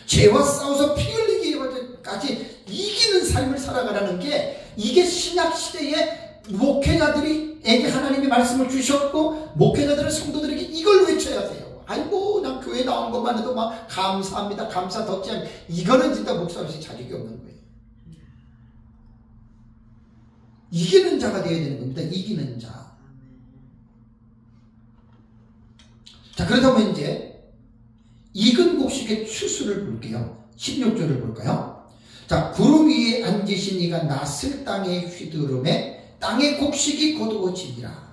죄와 싸워서 피 흘리기까지 이기는 삶을 살아가라는 게 이게 신약시대에 목회자들에게 하나님이 말씀을 주셨고 목회자들은 성도들에게 이걸 외쳐야 돼요. 아이고 난 교회 나온 것만 해도 막 감사합니다. 감사 덕지합니다. 이거는 진짜 목사로서 자격이 없는 거예요. 이기는 자가 되어야 되는 겁니다. 이기는 자. 자, 그렇다면 이제 익은 곡식의 추수를 볼게요. 16절을 볼까요? 자, 구름 위에 앉으신 이가 낯을 땅에 휘두르매 땅의 곡식이 거두어지니라.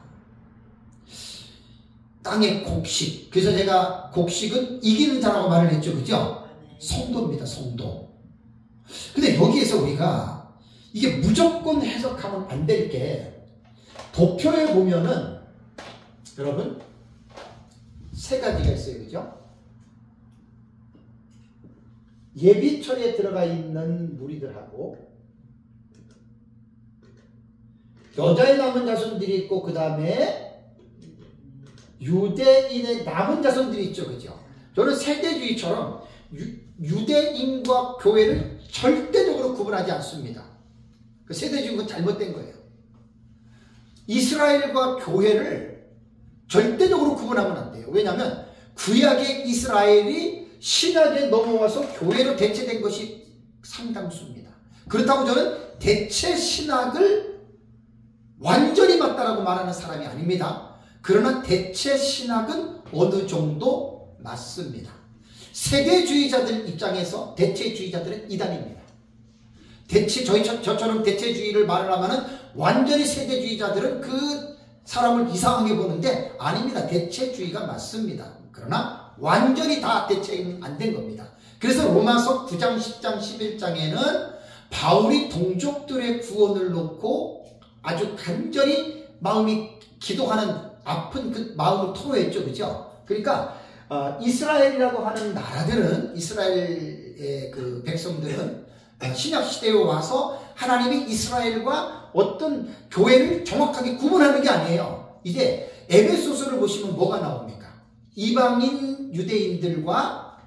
땅의 곡식. 그래서 제가 곡식은 이기는 자라고 말을 했죠. 그죠? 성도입니다. 성도. 근데 여기에서 우리가 이게 무조건 해석하면 안 될 게 도표에 보면은 여러분 세 가지가 있어요. 그죠? 예비처리에 들어가 있는 무리들하고 여자의 남은 자손들이 있고 그 다음에 유대인의 남은 자손들이 있죠. 그죠? 저는 세대주의처럼 유대인과 교회를 절대적으로 구분하지 않습니다. 그 세대주의는 잘못된 거예요. 이스라엘과 교회를 절대적으로 구분하면 안 돼요. 왜냐하면 구약의 이스라엘이 신약에 넘어와서 교회로 대체된 것이 상당수입니다. 그렇다고 저는 대체 신학을 완전히 맞다라고 말하는 사람이 아닙니다. 그러나 대체 신학은 어느 정도 맞습니다. 세대주의자들 입장에서 대체주의자들은 이단입니다. 저처럼 대체주의를 말을 하면은 완전히 세대주의자들은 그 사람을 이상하게 보는데 아닙니다. 대체주의가 맞습니다. 그러나 완전히 다 대체는 안 된 겁니다. 그래서 로마서 9장, 10장, 11장에는 바울이 동족들의 구원을 놓고 아주 간절히 마음이 기도하는 아픈 그 마음을 토로했죠. 그죠? 그러니까 이스라엘이라고 하는 나라들은 이스라엘의 그 백성들은 신약 시대에 와서 하나님이 이스라엘과 어떤 교회를 정확하게 구분하는 게 아니에요. 이제 에베소서를 보시면 뭐가 나옵니까? 이방인 유대인들과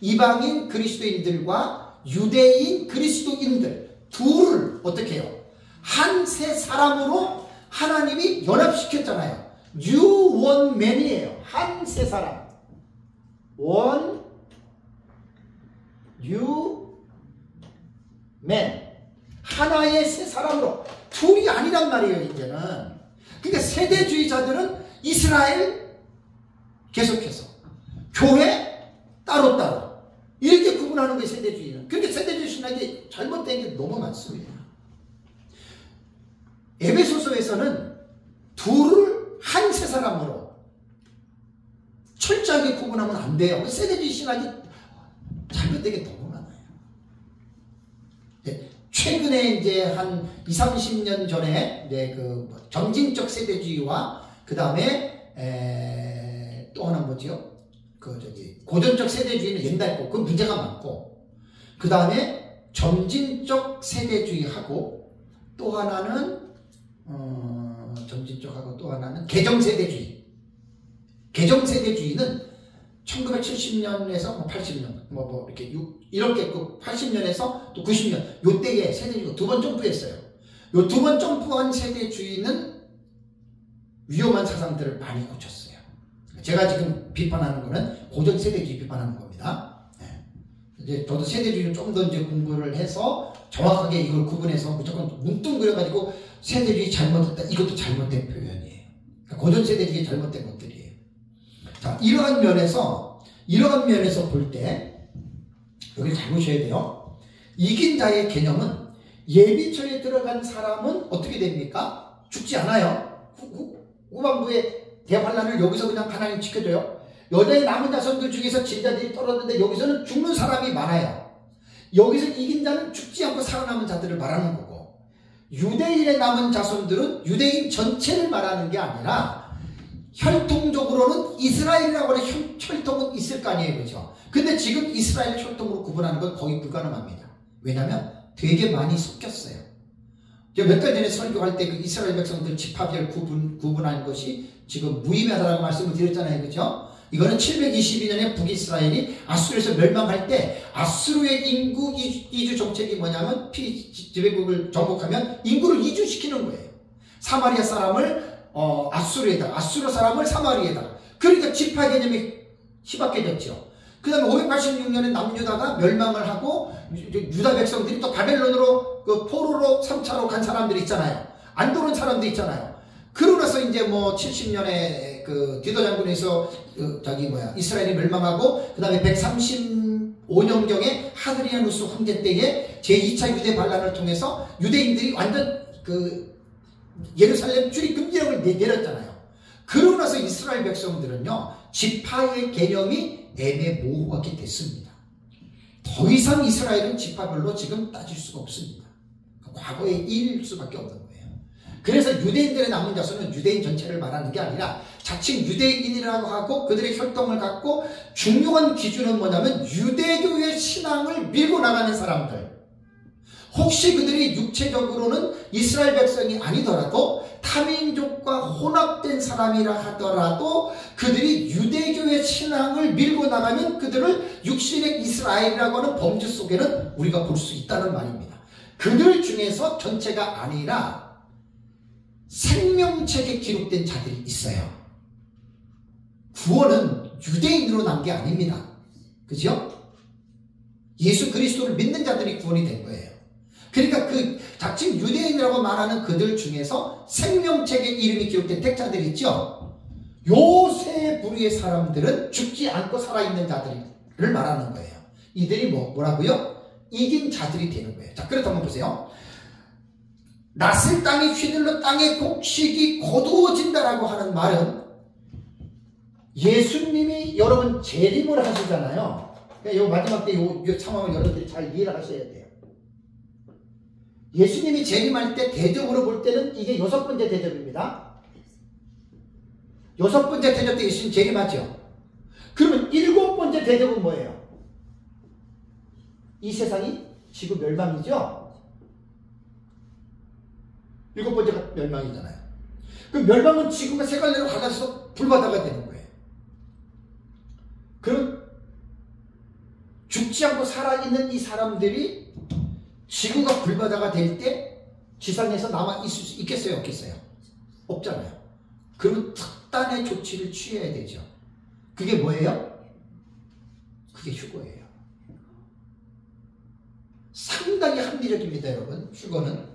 이방인 그리스도인들과 유대인 그리스도인들 둘을 어떻게 해요? 한 세 사람으로 하나님이 연합시켰잖아요. New One Man이에요. 한 세 사람. One New Man. 하나의 세 사람으로. 둘이 아니란 말이에요, 이제는. 그러니까 세대주의자들은 이스라엘 계속해서 교회 따로따로 이렇게 구분하는 게 세대주의는. 그러니까 세대주의 게 너무 많습니다. 에베소서에서는 둘을 한 세 사람으로 철저하게 구분하면 안 돼요. 세대주의 신학이 잘못된 게 너무 많아요. 네, 최근에 이제 한 20, 30년 전에 그 점진적 세대주의와 그 다음에 또 하나 뭐지요? 고전적 세대주의는 옛날 거, 그 문제가 많고, 그 다음에 점진적 세대주의하고 또 하나는 점진적하고 또 하나는 개정세대주의. 개정세대주의는 1970년에서 80년, 이렇게 80년에서 또 90년, 요때에 세대주의가 두 번 점프했어요. 요 두 번 점프한 세대주의는 위험한 사상들을 많이 고쳤어요. 제가 지금 비판하는 거는 고전 세대주의 비판하는 겁니다. 네. 이제 저도 세대주의를 좀 더 이제 공부를 해서 정확하게 이걸 구분해서 무조건 뭉뚱그려가지고 세대주의 잘못했다, 이것도 잘못된 표현이에요. 그러니까 고전 세대주의 잘못된 것들이에요. 자, 이러한 면에서 볼 때 여기 잘 보셔야 돼요. 이긴 자의 개념은 예비처에 들어간 사람은 어떻게 됩니까? 죽지 않아요. 후반부에 대환란을 여기서 그냥 하나님 지켜줘요. 여자의 남은 자손들 중에서 진자들이 떨어졌는데 여기서는 죽는 사람이 많아요. 여기서 이긴 자는 죽지 않고 살아남은 자들을 말하는 거고, 유대인의 남은 자손들은 유대인 전체를 말하는 게 아니라 혈통적으로는 이스라엘이라고 하는 혈통은 있을 거 아니에요, 그죠? 근데 지금 이스라엘 혈통으로 구분하는 건 거의 불가능합니다. 왜냐하면 되게 많이 섞였어요. 몇 달 전에 설교할 때 그 이스라엘 백성들 지파별 구분하는 것이 지금 무의미하다라고 말씀을 드렸잖아요, 그죠? 이거는 722년에 북이스라엘이 아수르에서 멸망할 때 아수르의 인구 이주 정책이 뭐냐면 지배국을 정복하면 인구를 이주시키는 거예요. 사마리아 사람을 아수르에다가, 아수르 사람을 사마리아에다가. 그러니까 지파 개념이 희박해졌죠. 그 다음에 586년에 남유다가 멸망을 하고 유다 백성들이 또 바벨론으로 그 포로로 3차로 간 사람들이 있잖아요. 안 도는 사람도 있잖아요. 그러고 나서 이제 70년에 그 디도 장군에서 이스라엘이 멸망하고 그 다음에 135년경에 하드리아누스 황제 때에 제2차 유대 반란을 통해서 유대인들이 완전 예루살렘 출입 금지령을 내렸잖아요. 그러고 나서 이스라엘 백성들은요, 지파의 개념이 애매모호하게 됐습니다. 더 이상 이스라엘은 지파별로 지금 따질 수가 없습니다. 과거의 일일 수밖에 없는 거예요. 그래서 유대인들의 남은 자손은 유대인 전체를 말하는 게 아니라 자칭 유대인이라고 하고 그들의 혈통을 갖고 중요한 기준은 뭐냐면 유대교의 신앙을 밀고 나가는 사람들. 혹시 그들이 육체적으로는 이스라엘 백성이 아니더라도 타민족과 혼합된 사람이라 하더라도 그들이 유대교의 신앙을 밀고 나가면 그들을 육신의 이스라엘이라고 하는 범주 속에는 우리가 볼 수 있다는 말입니다. 그들 중에서 전체가 아니라 생명책에 기록된 자들이 있어요. 구원은 유대인으로 난 게 아닙니다. 그죠? 예수 그리스도를 믿는 자들이 구원이 된 거예요. 그러니까 그 자칭 유대인이라고 말하는 그들 중에서 생명책에 이름이 기록된 택자들이 있죠. 요 세 부류의 사람들은 죽지 않고 살아있는 자들을 말하는 거예요. 이들이 뭐라고요? 이긴 자들이 되는 거예요. 자, 그렇다면 보세요. 낯을 땅에 휘둘러 땅의 곡식이 거두어진다라고 하는 말은 예수님이 여러분 재림을 하시잖아요. 요 마지막 때 요 상황을 여러분들이 잘 이해를 하셔야 돼요. 예수님이 재림할 때 대접으로 볼 때는 이게 6번째 대접입니다. 6번째 대접 때 예수님 재림하죠. 그러면 7번째 대접은 뭐예요? 이 세상이 지구 멸망이죠. 7번째가 멸망이잖아요. 그 멸망은 지구가 세 갈래로 갈라져서 불바다가 되는 거예요. 그럼 죽지 않고 살아있는 이 사람들이 지구가 불바다가 될 때 지상에서 남아 있을 수 있겠어요? 없겠어요? 없잖아요. 그러면 특단의 조치를 취해야 되죠. 그게 뭐예요? 그게 휴거예요. 상당히 합리적입니다, 여러분. 휴거는.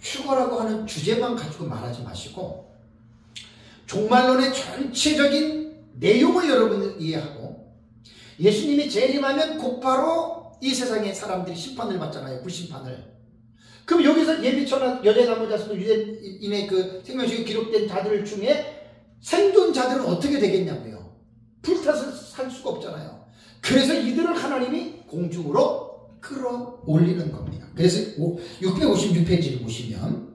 휴거라고 하는 주제만 가지고 말하지 마시고 종말론의 전체적인 내용을 여러분은 이해하고 예수님이 재림하면 곧바로 이 세상의 사람들이 심판을 받잖아요. 불심판을. 그럼 여기서 예비천한 여자나무 자손 유대인의 그 생명식에 기록된 자들 중에 생존자들은 어떻게 되겠냐고요. 불타서 살 수가 없잖아요. 그래서 이들을 하나님이 공중으로 끌어올리는 겁니다. 그래서 656페이지를 보시면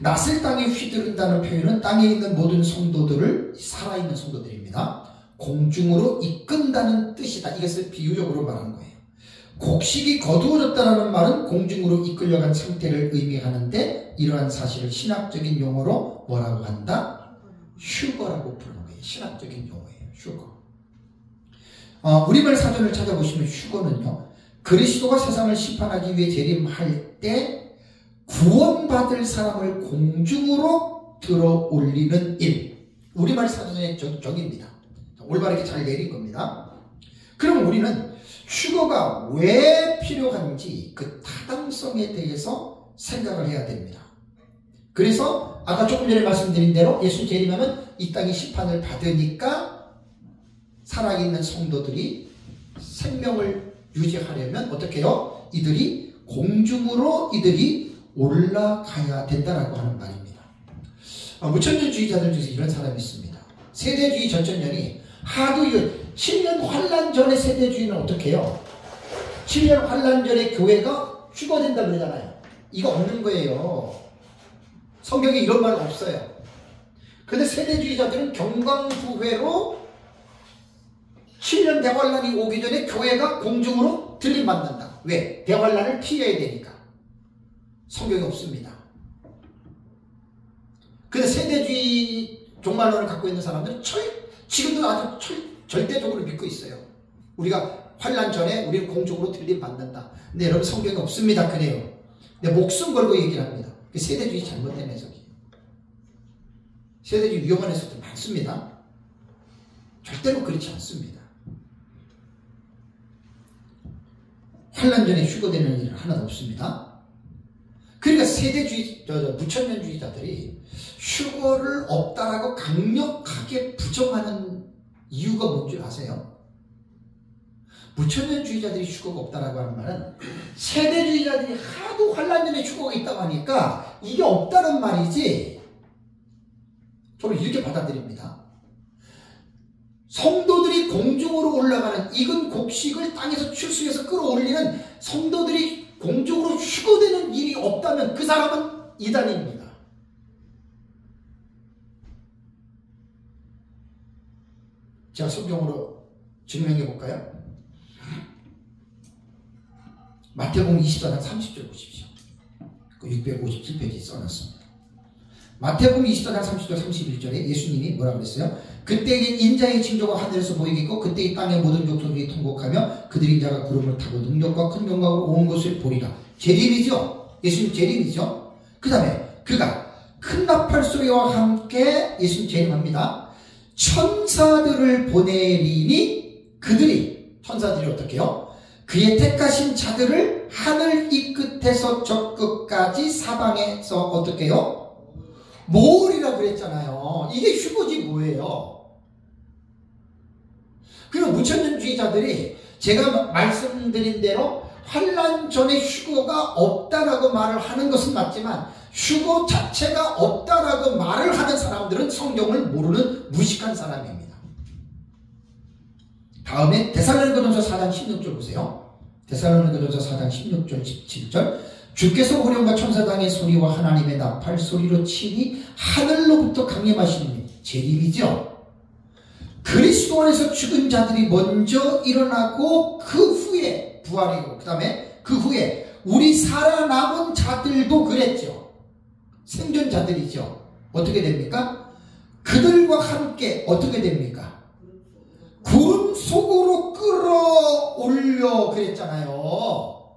낫을 땅에 휘두른다는 표현은 땅에 있는 모든 성도들을, 살아있는 성도들입니다, 공중으로 이끈다는 뜻이다. 이것을 비유적으로 말하는 거예요. 곡식이 거두어졌다는 말은 공중으로 이끌려간 상태를 의미하는데, 이러한 사실을 신학적인 용어로 뭐라고 한다? 휴거라고 부르는 거예요. 신학적인 용어예요. 휴거. 우리말 사전을 찾아보시면 휴거는요, 그리스도가 세상을 심판하기 위해 재림할 때 구원받을 사람을 공중으로 들어 올리는 일. 우리말 사전의 정의입니다. 올바르게 잘 내린 겁니다. 그럼 우리는 휴거가 왜 필요한지 그 타당성에 대해서 생각을 해야 됩니다. 그래서 아까 조금 전에 말씀드린 대로 예수 재림하면 이 땅이 심판을 받으니까 살아있는 성도들이 생명을 유지하려면 어떻게 해요? 이들이 공중으로 올라가야 된다라고 하는 말입니다. 무천년주의자들 중에서 이런 사람이 있습니다. 세대주의 전천년이 하도 7년 환란 전에 세대주의는 어떻게 해요? 7년 환란 전에 교회가 휴거된다 그러잖아요. 이거 없는 거예요. 성경에 이런 말 없어요. 근데 세대주의자들은 경광부회로 7년 대환란이 오기 전에 교회가 공중으로 들림받는다. 왜? 대환란을 피해야 되니까. 성경이 없습니다. 근데 세대주의 종말론을 갖고 있는 사람들은 지금도 아주 절대적으로 믿고 있어요. 우리가 환란 전에 우리는 공중으로 들림받는다. 근데 여러분 성경이 없습니다. 그래요. 근데 목숨 걸고 얘기를 합니다. 세대주의 잘못된 해석이에요. 세대주의 위험한 해석도 많습니다. 절대로 그렇지 않습니다. 환란 전에 휴거되는 일은 하나도 없습니다. 그러니까 세대주의, 무천년주의자들이 휴거를 없다라고 강력하게 부정하는 이유가 뭔 줄 아세요? 무천년주의자들이 휴거가 없다라고 하는 말은 세대주의자들이 하도 환란 전에 휴거가 있다고 하니까 이게 없다는 말이지, 저는 이렇게 받아들입니다. 성도들이 공중으로 올라가는 익은 곡식을 땅에서 출수해서 끌어올리는 성도들이 공중으로 휴거되는 일이 없다면 그 사람은 이단입니다. 제가 성경으로 증명해 볼까요? 마태복음 24장 30절 보십시오. 657페이지 써놨습니다. 마태복음 24장 30절 31절에 예수님이 뭐라 그랬어요? 그때에 인자의 징조가 하늘에서 보이겠고 그때 이 땅의 모든 족속들이 통곡하며 그들이 인자가 구름을 타고 능력과 큰 영광으로 온 것을 보리라. 재림이죠. 예수님 재림이죠. 그 다음에 그가 큰 나팔 소리와 함께 예수님 재림합니다. 천사들을 보내리니 그들이, 천사들이 어떻게 해요? 그의 택하신 자들을 하늘 이 끝에서 저 끝까지 사방에서 어떻게 해요? 모으리라 그랬잖아요. 이게 휴거지 뭐예요? 그리고 무천년주의자들이 제가 말씀드린 대로 환란 전에 휴거가 없다라고 말을 하는 것은 맞지만 휴거 자체가 없다라고 말을 하는 사람들은 성경을 모르는 무식한 사람입니다. 다음에 데살로니가전서 4장 16절 보세요. 데살로니가전서 4장 16절 17절 주께서 호령과 천사당의 소리와 하나님의 나팔 소리로 치니 하늘로부터 강림하시는 재림이죠. 그리스도 안에서 죽은 자들이 먼저 일어나고 그 후에 부활이고 그 다음에 그 후에 우리 살아남은 자들도 그랬죠. 생존자들이죠. 어떻게 됩니까? 그들과 함께 어떻게 됩니까? 구름 속으로 끌어올려 그랬잖아요.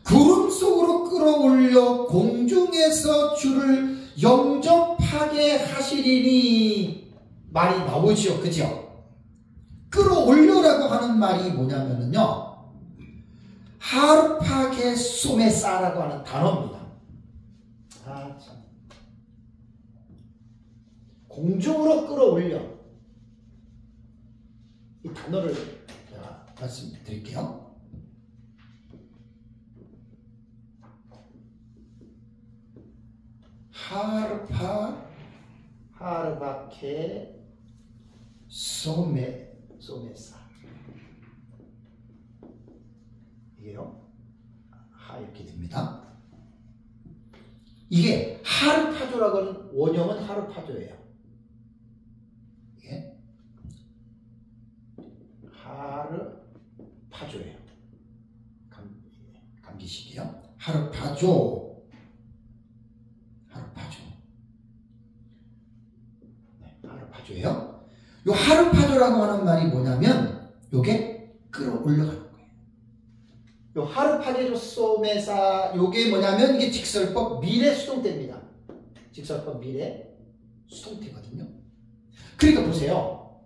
구름 속으로 끌어올려 공중에서 주를 영접하게 하시리니 말이 나오죠. 그죠? 끌어올려라고 하는 말이 뭐냐면요, 하르파게 소메사라고 하는 단어입니다. 아, 참. 공중으로 끌어올려. 이 단어를 제가 말씀드릴게요. 하르바케 소메사. 이게요. 이렇게 됩니다. 이게 하르파조라고 하는 원형은 하르파조예요. 이게 하르파조예요. 감기식이요. 하르파조. 네, 하르파조예요. 요 하르파조라고 하는 말이 뭐냐면 요게 끌어올려가는 거예요. 요 하르파게조소메사 요게 뭐냐면 이게 직설법 미래 수동태입니다. 직설법 미래 수동태거든요. 그러니까 보세요.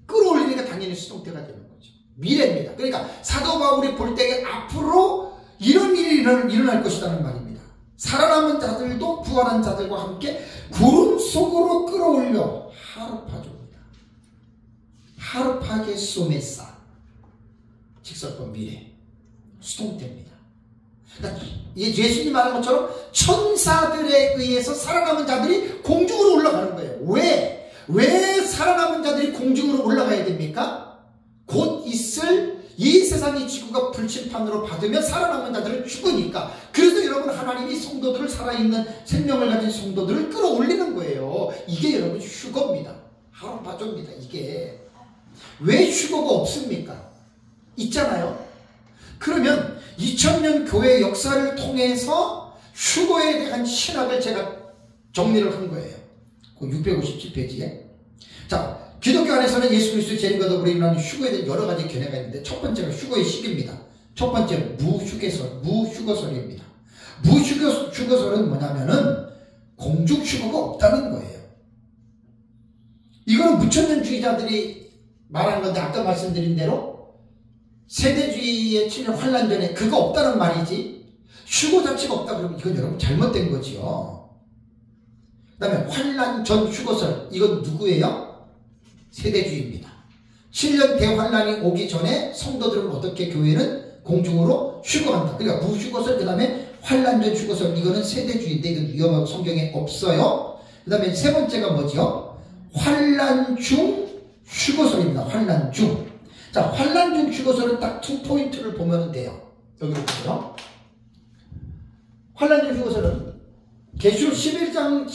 끌어올리니까 당연히 수동태가 되는 거죠. 미래입니다. 그러니까 사도 바울이 볼 때 앞으로 이런 일이 일어날 것이라는 말입니다. 살아남은 자들도 부활한 자들과 함께 구름 속으로 끌어올려 하르파조입니다. 하르파게소메사 직설법 미래 수동태입니다. 그러니까 예수님 말한 것처럼 천사들에 의해서 살아남은 자들이 공중으로 올라가는 거예요. 왜 살아남은 자들이 공중으로 올라가야 됩니까? 곧 있을 이 세상의 지구가 불침판으로 받으면 살아남은 자들은 죽으니까. 그래서 여러분 하나님이 성도들을 살아있는 생명을 가진 성도들을 끌어올리는 거예요. 이게 여러분 휴거입니다. 하르파조입니다. 이게 왜 휴거가 없습니까? 있잖아요. 그러면 2000년 교회 역사를 통해서 휴거에 대한 신학을 제가 정리를 한 거예요. 그 657페이지에. 자, 기독교 안에서는 예수 그리스도의 재림과 더불어 일어나는 휴거에 대한 여러 가지 견해가 있는데 첫 번째가 휴거의 시기입니다. 첫 번째 무휴거설입니다. 무휴거설은 뭐냐면은 공중 휴거가 없다는 거예요. 이거는 무천년주의자들이 말하는 건데 아까 말씀드린 대로 세대주의의 침략 환란 전에 그거 없다는 말이지 휴거 자체가 없다 그러면 이건 여러분 잘못된 거지요. 그 다음에 환란 전 휴거설 이건 누구예요? 세대주의입니다. 7년 대환란이 오기 전에 성도들은 어떻게 교회는 공중으로 휴거한다. 그러니까 무휴거설 그 다음에 환란 전 휴거설 이거는 세대주의인데 이건 위험하고 성경에 없어요. 그 다음에 세 번째가 뭐죠? 환란 중 휴거설입니다. 환란 중. 자, 환란 중 휴거설은 딱 2포인트를 보면 돼요. 여기로 보세요. 환란 중 휴거설은 계시록 11장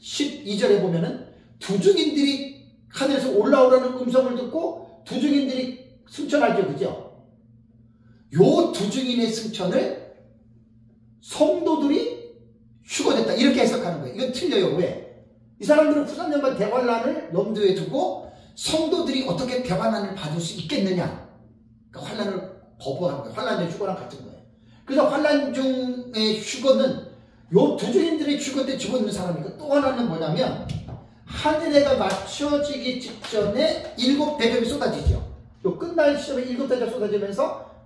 12절에 보면은 두 증인들이 하늘에서 올라오라는 음성을 듣고 두 증인들이 승천하죠. 그죠? 요 두 증인의 승천을 성도들이 휴거됐다. 이렇게 해석하는 거예요. 이건 틀려요. 왜? 이 사람들은 후산년간 대환란을 염두에 두고 성도들이 어떻게 대환란을 받을 수 있겠느냐. 그러니까 환란을 거부하는 거예요. 환란 중 휴거랑 같은 거예요. 그래서 환란 중의 휴거는 요 두 증인들의 휴거 때 죽어있는 사람이고 또 하나는 뭐냐면 하늘해가 맞춰지기 직전에 7대접이 쏟아지죠. 요 끝날 시점에 7대접 쏟아지면서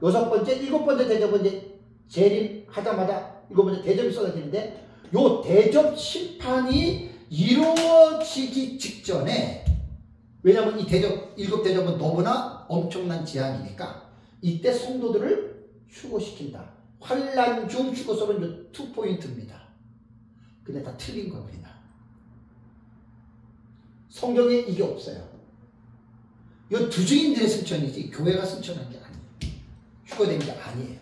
일곱 번째 대접은 이제 재림하자마자 7번째 대접이 쏟아지는데 요 대접 심판이 이루어지기 직전에 왜냐하면 이 대접 7대접은 너무나 엄청난 재앙이니까 이때 성도들을 휴거시킨다. 환란 중 휴거설은 요 2포인트입니다. 근데 다 틀린 겁니다. 성경에 이게 없어요. 이 두 증인들의 승천이지 교회가 승천한 게 아니에요. 휴거된 게 아니에요.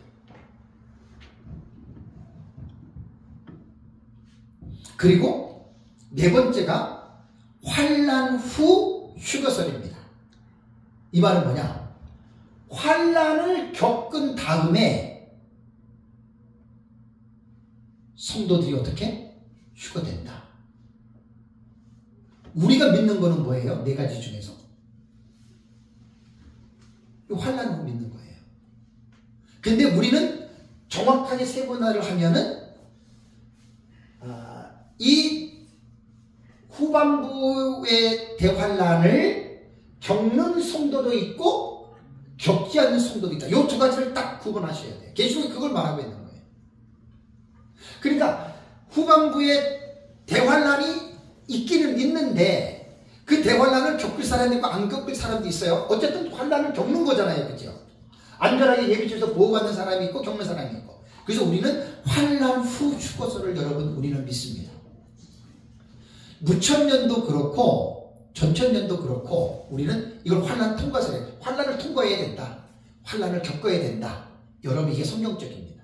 그리고 네 번째가 환란 후 휴거설입니다. 이 말은 뭐냐? 환란을 겪은 다음에 성도들이 어떻게? 휴거된다. 우리가 믿는 거는 뭐예요? 네 가지 중에서. 환란 후 믿는 거예요. 근데 우리는 정확하게 세분화를 하면은 이 후반부의 대환란을 겪는 성도도 있고 겪지 않는 성도도 있다. 이 두 가지를 딱 구분하셔야 돼요. 계시록이 그걸 말하고 있는 거예요. 그러니까 후반부에 대환란이 있기는 있는데 그 대환란을 겪을 사람이 있고 안 겪을 사람도 있어요. 어쨌든 환란을 겪는 거잖아요. 그죠? 안전하게 예비주에서 보호받는 사람이 있고 겪는 사람이 있고. 그래서 우리는 환란 후 휴거서를 여러분 우리는 믿습니다. 무천년도 그렇고 전천년도 그렇고 우리는 이걸 환란 통과서래. 환란을 통과해야 된다. 환란을 겪어야 된다. 여러분 이게 성경적입니다.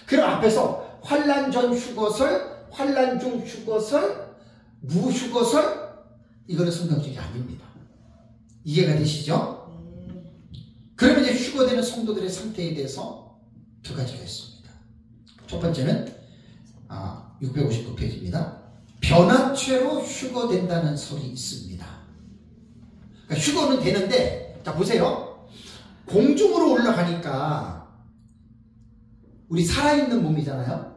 그럼 앞에서 환란 전 휴거설, 환란 중 휴거설, 무휴거설 이거는 성경적이 아닙니다. 이해가 되시죠? 그러면 이제 휴거되는 성도들의 상태에 대해서 두 가지가 있습니다. 첫 번째는 659페이지입니다. 변화체로 휴거된다는 설이 있습니다. 그러니까 휴거는 되는데 자 보세요. 공중으로 올라가니까 우리 살아있는 몸이잖아요.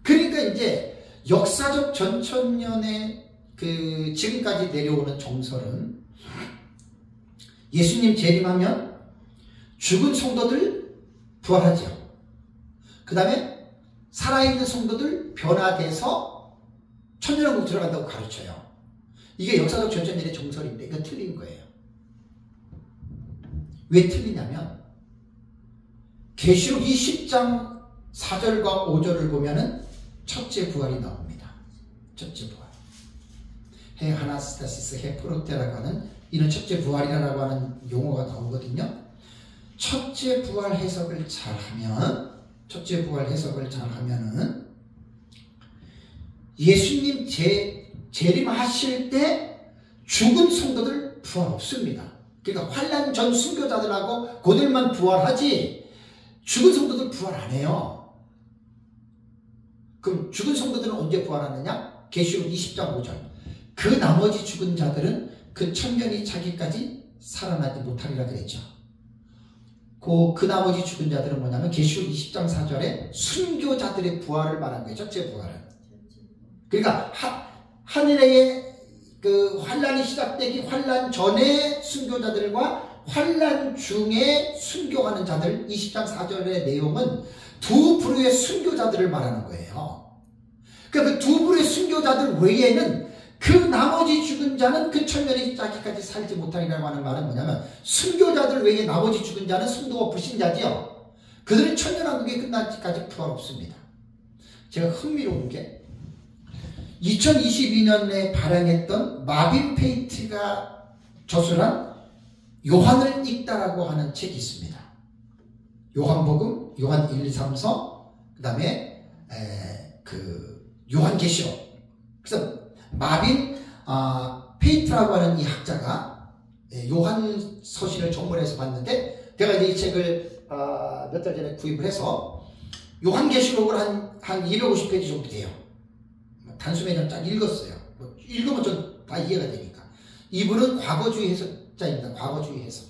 그러니까 이제 역사적 전천년의 그 지금까지 내려오는 정설은 예수님 재림하면 죽은 성도들 부활하죠. 그 다음에 살아있는 성도들 변화돼서 천년왕국 들어간다고 가르쳐요. 이게 역사적 전천년의 정설인데 이건 틀린 거예요. 왜 틀리냐면 계시록 20장 4절과 5절을 보면은 첫째 부활이 나옵니다. 첫째 부활. 해 하나스타시스 해 프로테라고 하는 이는 첫째 부활이라고 하는 용어가 나오거든요. 첫째 부활 해석을 잘하면은 예수님 재림하실 때 죽은 성도들 부활 없습니다. 그러니까 환란 전 순교자들하고 그들만 부활하지 죽은 성도들 부활 안 해요. 그럼 죽은 성도들은 언제 부활하느냐? 계시록 20장 5절. 그 나머지 죽은 자들은 그 천년이 차기까지 살아나지 못하리라 그랬죠. 그 나머지 죽은 자들은 뭐냐면 계시록 20장 4절에 순교자들의 부활을 말한 거예요. 첫째 부활은. 그러니까 하늘의 그 환란이 시작되기 환란 전에 순교자들과 환란 중에 순교하는 자들 20장 4절의 내용은 두 부류의 순교자들을 말하는 거예요. 그러니까 그 두 부류의 순교자들 외에는 그 나머지 죽은 자는 그 천년이 짜기까지 살지 못하리라고 하는 말은 뭐냐면 순교자들 외에 나머지 죽은 자는 성도가 불신자지요. 그들은 천년왕국이 끝나기까지 부활 없습니다. 제가 흥미로운 게 2022년에 발행했던 마빈 페이트가 저술한 요한을 읽다라고 하는 책이 있습니다. 요한복음, 요한 1, 2, 3, 4, 그 다음에 요한계시록. 그래서 마빈 페이트라고 하는 이 학자가 요한 서신을 전문해서 봤는데 제가 이제 이 책을 몇 달 전에 구입을 해서 요한계시록을 한 250페이지 정도 돼요. 단숨에 쫙 읽었어요. 읽으면 좀 다 이해가 되니까. 이분은 과거주의 해석자입니다. 과거주의 해석.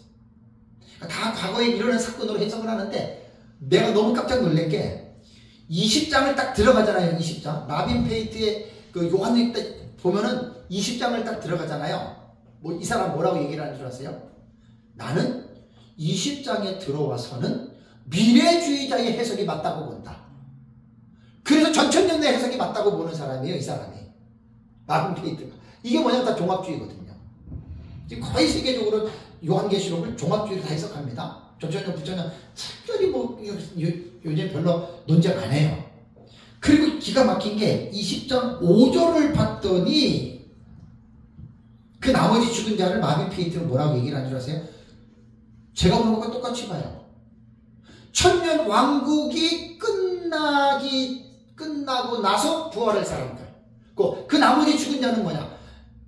다 과거에 일어난 사건으로 해석을 하는데 내가 너무 깜짝 놀란 게 20장을 딱 들어가잖아요. 20장. 마빈 페이트의 그 요한을 딱 보면은 20장을 딱 들어가잖아요. 뭐 이 사람 뭐라고 얘기를 하는 줄 아세요? 나는 20장에 들어와서는 미래주의자의 해석이 맞다고 본다. 그래서 전천년의 해석이 맞다고 보는 사람이에요. 이 사람이. 마빈 페이트가. 이게 뭐냐면 다 종합주의거든요. 지금 거의 세계적으로 요한계시록을 종합주의로 다 해석합니다. 전천년, 부천년 특별히 뭐 요즘 별로 논쟁 안 해요. 그리고 기가 막힌 게 20장 5절을 봤더니 그 나머지 죽은 자를 마빈 페이트는 뭐라고 얘기를 하는 줄 아세요? 제가 보는 것과 똑같이 봐요. 천년 왕국이 끝나고 나서 부활할 사람들. 그 나머지 죽은 자는 뭐냐?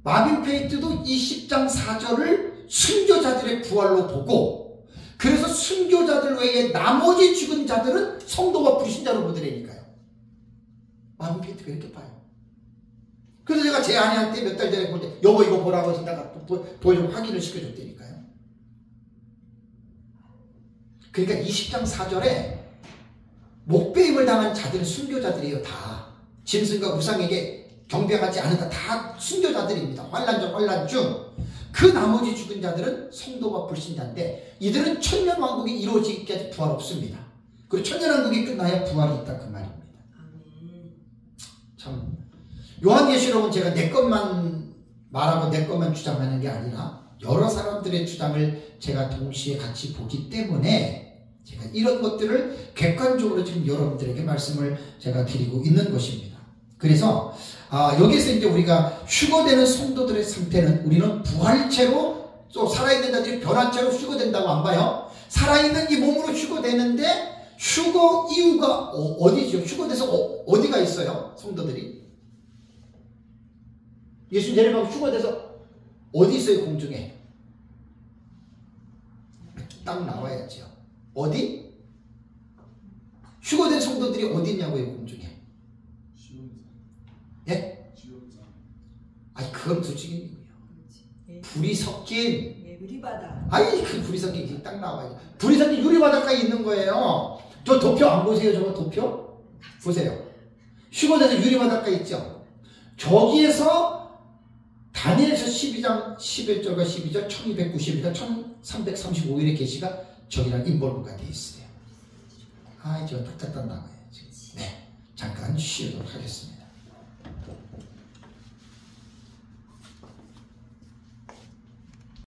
마빈 페이트도 20장 4절을 순교자들의 부활로 보고 그래서 순교자들 외에 나머지 죽은 자들은 성도와 불신자로 보더라니까요. 마빈 페이트가 이렇게 봐요. 그래서 제가 제 아내한테 몇 달 전에 볼 때 여보 이거 보라고 해서 내가 보여주고 확인을 시켜줬다니까요. 그러니까 20장 4절에 목배임을 당한 자들은 순교자들이에요. 다. 짐승과 우상에게 경배하지 않는다. 다 순교자들입니다. 환란 전 환란 중. 그 나머지 죽은 자들은 성도와 불신자인데 이들은 천년왕국이 이루어지기까지 부활 없습니다. 그리고 천년왕국이 끝나야 부활이 있다 그 말입니다. 참 요한계시록은 제가 내 것만 말하고 내 것만 주장하는 게 아니라 여러 사람들의 주장을 제가 동시에 같이 보기 때문에 제가 이런 것들을 객관적으로 지금 여러분들에게 말씀을 제가 드리고 있는 것입니다. 그래서 여기서 이제 우리가 휴거되는 성도들의 상태는 우리는 부활체로 또 살아있는 자들이 변화체로 휴거된다고 안 봐요. 살아있는 이 몸으로 휴거되는데 휴거 이유가 어디죠? 휴거돼서 어디가 있어요? 성도들이 예수 내려가고 휴거돼서 어디 있어요? 공중에 딱 나와야죠. 어디? 휴거된 성도들이 어디 있냐고요? 공중에. 예? 아니 그건 둘째이고요. 불이 섞인 유리바다. 아니 그 불이 섞인 딱 나와요. 불이 섞인 유리바닷가에 있는 거예요. 저 도표 안 보세요? 저거 도표? 보세요. 휴거돼서 유리바닷가에 있죠. 저기에서 다니엘서 12장 11절과 12절 1290일과 1335일의 계시가 저기랑 인볼브가 되어 있어요. 아, 제가 뚝딱 딴다고요. 네, 잠깐 쉬도록 하겠습니다.